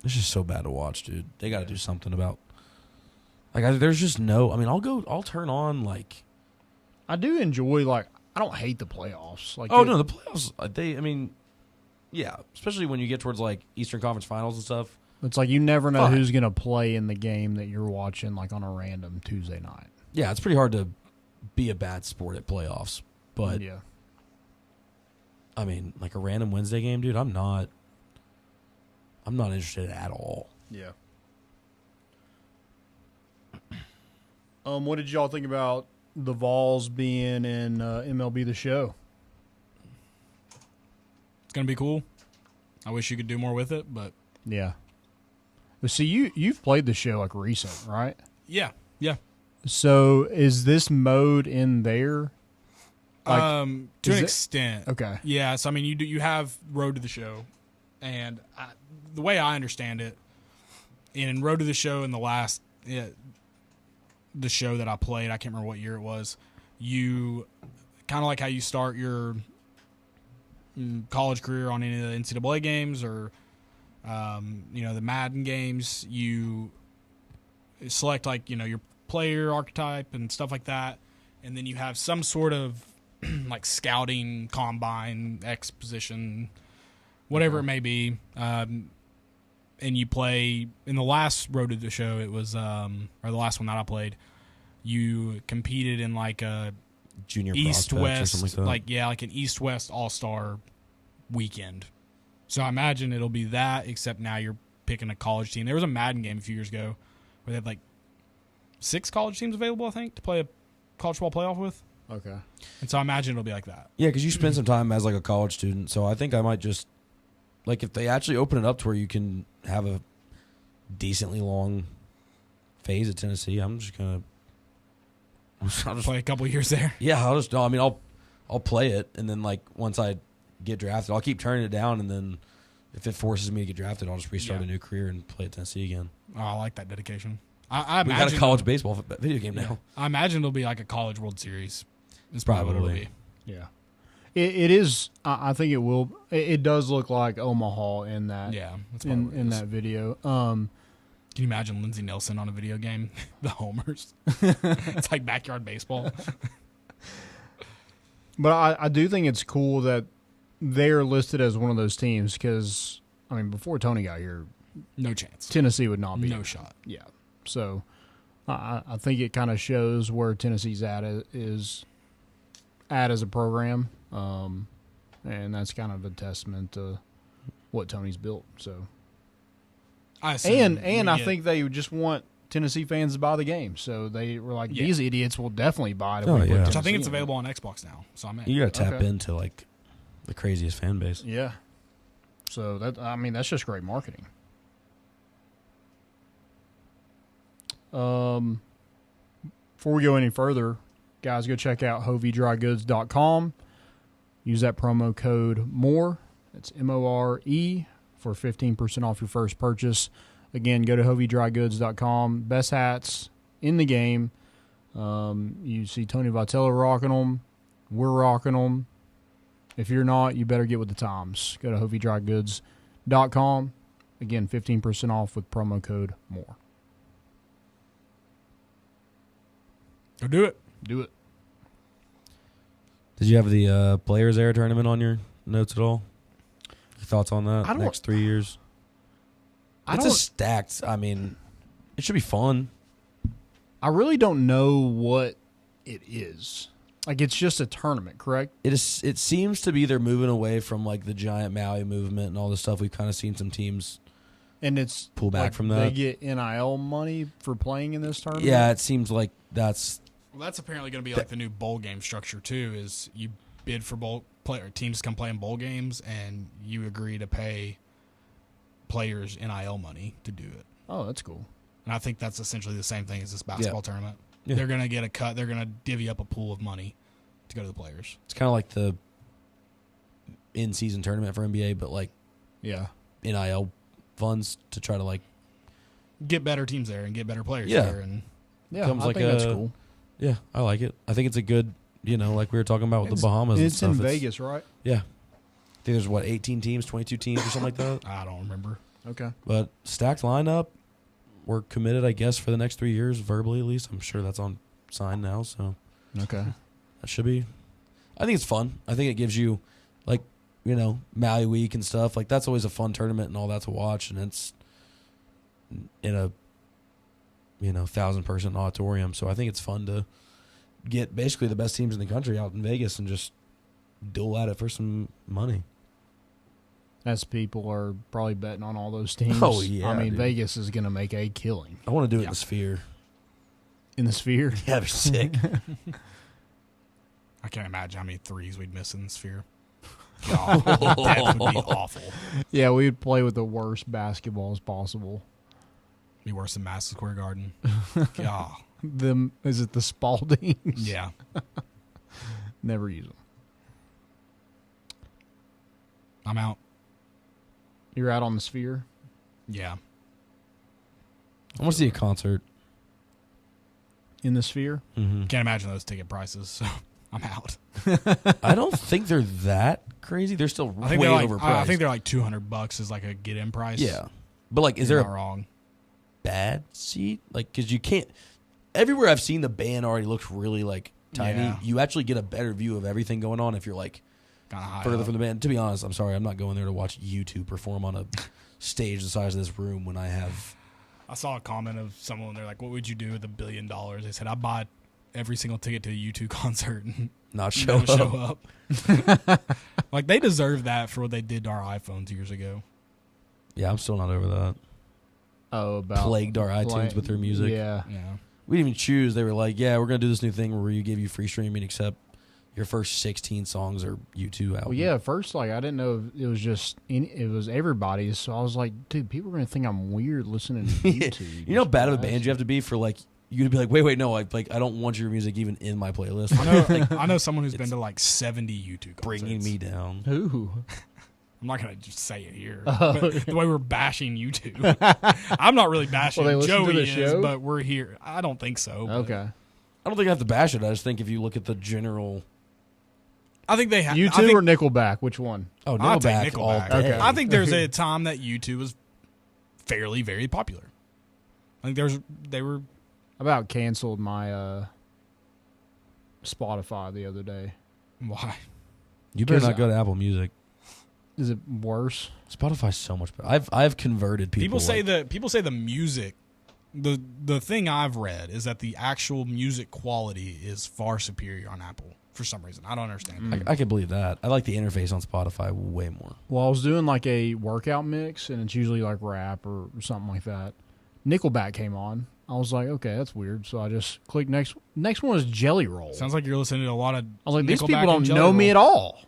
It's just so bad to watch, dude. They got to do something about. There's just no. I'll turn on like. I do enjoy I don't hate the playoffs. The playoffs. Yeah, especially when you get towards like Eastern Conference Finals and stuff. It's like you never know who's going to play in the game that you're watching, like on a random Tuesday night. Yeah, it's pretty hard to be a bad sport at playoffs, but yeah, like a random Wednesday game, dude. I'm not interested at all. Yeah. What did y'all think about the Vols being in MLB The Show? It's gonna be cool. I wish you could do more with it, but yeah. But see, you've played the show like recent, right? yeah. So is this mode in there? To an is it- extent. Okay. Yeah, so I mean, you have Road to the Show, and the way I understand it, in Road to the Show in the show that I played, I can't remember what year it was. You kind of like how you start your college career on any of the NCAA games or the Madden games. You select your player archetype and stuff like that, and then you have some sort of like scouting combine exposition, whatever it may be, and you play in the last Road to the Show. It was or the last one that I played. You competed in like a Junior East prospects or West, something like that. like an East West All Star weekend. So I imagine it'll be that, except now you're picking a college team. There was a Madden game a few years ago where they had like 6 college teams available, I think, to play a college football playoff with. Okay. And so I imagine it'll be like that. Yeah, because you spend some time as like a college student, so I think I might just like if they actually open it up to where you can have a decently long phase at Tennessee. I'll just Play a couple years there. yeah. I'll play it, and then like once I get drafted, I'll keep turning it down, and then if it forces me to get drafted, I'll just restart a new career and play at Tennessee again. Oh, I like that dedication. I We imagine got a college baseball video game now. I imagine it'll be like a college World Series. That's probably what it'll be. Yeah. It is. I think it will. It does look like Omaha in that. Yeah, that's probably what it in is. that video. Can you imagine Lindsey Nelson on a video game? The homers. It's like backyard baseball. But I do think it's cool that they're listed as one of those teams because, I mean, before Tony got here, No chance. Tennessee would not be. No shot. Yeah. So I think it kind of shows where Tennessee's at as a program. And that's kind of a testament to what Tony's built. So I think they just want Tennessee fans to buy the game. So they were like, these idiots will definitely buy it. Oh, yeah. Which I think it's available on Xbox now. So I'm in. You got to tap Okay. into like the craziest fan base. Yeah. So that's just great marketing. Before we go any further, guys, go check out hoviedrygoods.com. Use that promo code MORE. That's MORE for 15% off your first purchase. Again, go to hoviedrygoods.com. Best hats in the game. You see Tony Vitello rocking them. We're rocking them. If you're not, you better get with the times. Go to hoviedrygoods.com. Again, 15% off with promo code MORE. Go do it. Do it. Did you have the Players Era tournament on your notes at all? Your thoughts on that? I don't- Next 3 years? It's a stacked. I mean, it should be fun. I really don't know what it is. Like, it's just a tournament, correct? It is. It seems to be they're moving away from like the giant Maui movement and all this stuff. We've kind of seen some teams. And it's Pull back like from They that. get NIL money for playing in this tournament. Yeah, it seems like that's Well, that's apparently going to be like the new bowl game structure too. Is you bid for teams to come play in bowl games, and you agree to pay players NIL money to do it. Oh, that's cool. And I think that's essentially the same thing as this basketball tournament. Yeah. They're going to get a cut. They're going to divvy up a pool of money to go to the players. it's kind of like the in-season tournament for NBA, but like Yeah. NIL funds to try to like Get better teams there and get better players Yeah. there. And Yeah, Comes I like think that's a- cool. yeah, I like it. I think it's a good like we were talking about with the Bahamas. It's and in stuff. Vegas, right? Yeah, I think there's 18 teams, 22 teams, or something like that. I don't remember. Okay. But stacked lineup. We're committed, I guess, for the next 3 years, verbally at least. I'm sure that's on sign now, so Okay. that should be. I think it's fun. I think it gives you, like, Maui Week and stuff. Like, that's always a fun tournament and all that to watch, and it's in a 1,000-person auditorium. So I think it's fun to get basically the best teams in the country out in Vegas and just duel at it for some money. As people are probably betting on all those teams. Oh, yeah, I mean, dude. Vegas is going to make a killing. I want to do it Yeah. in the Sphere. In the Sphere? Yeah, that'd be sick. I can't imagine how many threes we'd miss in the Sphere. God, that would be awful. Yeah, we would play with the worst basketballs possible. Be worse than Madison Square Garden. God. Is it the Spaldings? Yeah. Never use them. I'm out. You're out on the Sphere? Yeah. I want to see a concert. In the Sphere? Mm-hmm. Can't imagine those ticket prices, so I'm out. I don't think they're that crazy. They're still I think way they're like, overpriced. I think they're like $200 is like a get-in price. Yeah. But, like, is You're there not a wrong? bad seat? Like, because you can't... Everywhere I've seen, the band already looks really, like, tiny. Yeah. You actually get a better view of everything going on if you're, like, Kind of high. further up. from the band. To be honest, I'm sorry. I'm not going there to watch U2 perform on a stage the size of this room when I have... I saw a comment of someone. They're like, "What would you do with $1 billion?" They said, "I'd buy every single ticket to a U2 concert and Not show never up. show up." Like they deserve that for what they did to our iPhones years ago. Yeah, I'm still not over that. Oh, about Plagued our iTunes with their music. Yeah. Yeah, We didn't even choose. They were like, yeah, we're going to do this new thing where you give you free streaming except your first 16 songs are U2 album. Well, yeah. At first, like I didn't know if it was just it was everybody's. So I was like, dude, people are gonna think I'm weird listening to YouTube. You know how bad of a band you have to be for like you to be like, wait, no, I don't want your music even in my playlist. I know someone who's been to like 70 YouTube concerts. Bringing me down. Who? I'm not gonna just say it here. Oh. But the way we're bashing YouTube, I'm not really bashing. Well, they listen to Joey the is, show? but we're here. I don't think so. but Okay. I don't think I have to bash it. I just think if you look at the general, I think they have. U2 or Nickelback? Which one? oh, I'll take Nickelback all Nickelback. day. Okay. I think there's a time that U2 was fairly, very popular. I think they were. I about canceled my Spotify the other day. Why? You better Because not go to Apple Music. Is it worse? Spotify's so much better. I've converted people. People say the music. The thing I've read is that the actual music quality is far superior on Apple for some reason. I don't understand. I can believe that. I like the interface on Spotify way more. Well, I was doing like a workout mix, and it's usually like rap or something like that. Nickelback came on. I was like, okay, that's weird. So I just clicked next. Next one is Jelly Roll. Sounds like you're listening to a lot of. I was like, these Nickelback people and don't Jelly know me Roll. at all.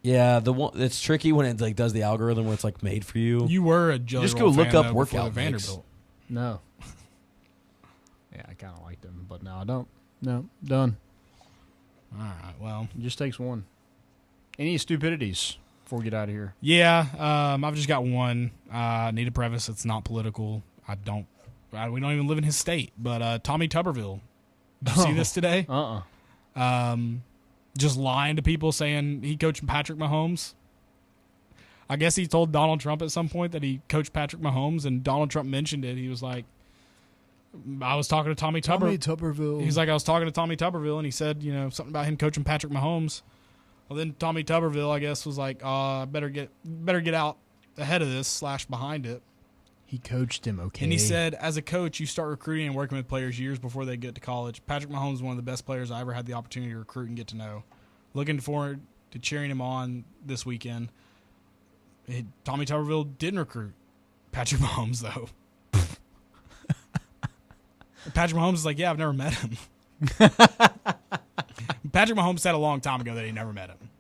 Yeah, the one it's tricky when it like does the algorithm where it's like made for you. You were a Jelly Just Roll go look fan, up though, workout before the mix. Vanderbilt. No. Yeah, I kind of like them, but no, I don't. No, done. All right. Well. It just takes one. Any stupidities before we get out of here? Yeah. I've just got one. Need a preface. It's not political. We don't even live in his state. But Tommy Tuberville. Did you see this today? Just lying to people saying he coached Patrick Mahomes. I guess he told Donald Trump at some point that he coached Patrick Mahomes, and Donald Trump mentioned it. He was like, I was talking to Tommy Tuberville. He's like, I was talking to Tommy Tuberville, and he said, something about him coaching Patrick Mahomes. Well, then Tommy Tuberville, I guess, was like, better get out ahead of this / behind it. He coached him, okay. And he said, as a coach, you start recruiting and working with players years before they get to college. Patrick Mahomes is one of the best players I ever had the opportunity to recruit and get to know. Looking forward to cheering him on this weekend. Tommy Tuberville didn't recruit Patrick Mahomes, though. Patrick Mahomes is like, yeah, I've never met him. Patrick Mahomes said a long time ago that he never met him.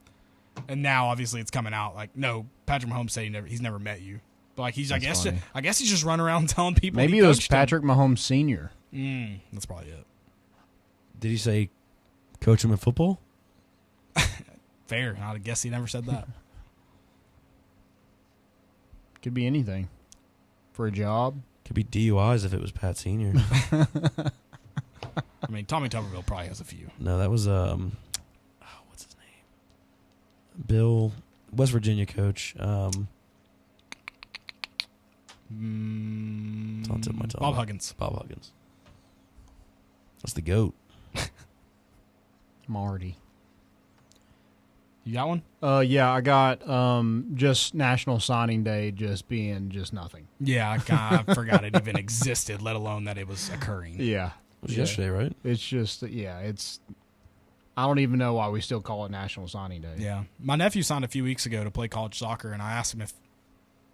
And now, obviously, it's coming out like, no, Patrick Mahomes said he's never met you. But like I guess he's just running around telling people. Maybe it was Patrick Mahomes Sr. That's probably it. Did he say coach him in football? Fair. I guess he never said that. Could be anything. For a job. Could be DUIs if it was Pat Senior. I mean, Tommy Tuberville probably has a few. No, that was what's his name? Bill, West Virginia coach. It's on the tip of my tongue. Bob Huggins. Bob Huggins. That's the GOAT. Marty. You got one? Yeah, I got just National Signing Day just being just nothing. Yeah, I forgot it even existed, let alone that it was occurring. Yeah. It was yesterday, right? It's just, it's, I don't even know why we still call it National Signing Day. Yeah. My nephew signed a few weeks ago to play college soccer, and I asked him if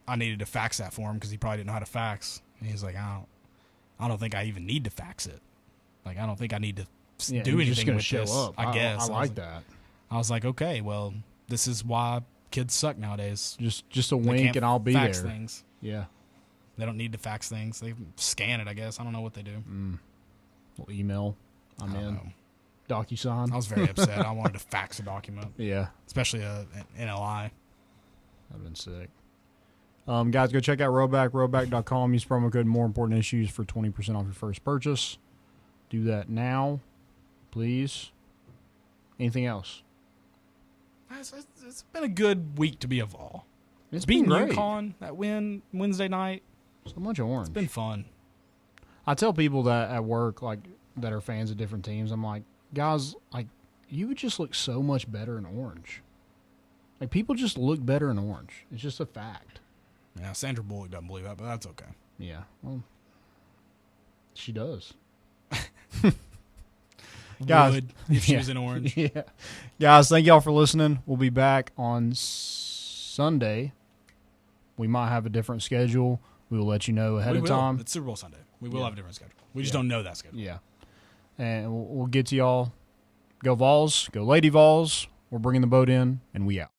I needed to fax that for him because he probably didn't know how to fax. And he's like, I don't think I even need to fax it. Like, I don't think I need to do just anything gonna with show this. up. I guess. I like that. I was like, okay, well, this is why kids suck nowadays. Just a They wink can't and I'll be fax there. Things. Yeah. They don't need to fax things. They scan it, I guess. I don't know what they do. Little email. I'm I don't in. know. DocuSign. I was very upset. I wanted to fax a document, Yeah. especially an NLI. That'd been sick. Guys, go check out Rowback.com. Use promo code More Important Issues for 20% off your first purchase. Do that now, please. Anything else? It's been a good week to be a Vol. It's Beating been great. UConn, that win Wednesday night, So much orange. it's been fun. I tell people that at work, like that are fans of different teams, I'm like, guys, like you would just look so much better in orange. Like people just look better in orange. It's just a fact. Yeah, Sandra Bullock doesn't believe that, but that's okay. Yeah, well, she does. Guys, Would if she yeah. was in orange. Yeah, guys, thank y'all for listening. We'll be back on Sunday. We might have a different schedule. We will let you know ahead We of will. time. It's Super Bowl Sunday. We will Yeah. have a different schedule. We just Yeah. don't know that schedule. Yeah, and we'll get to y'all. Go Vols, go Lady Vols. We're bringing the boat in, and we out.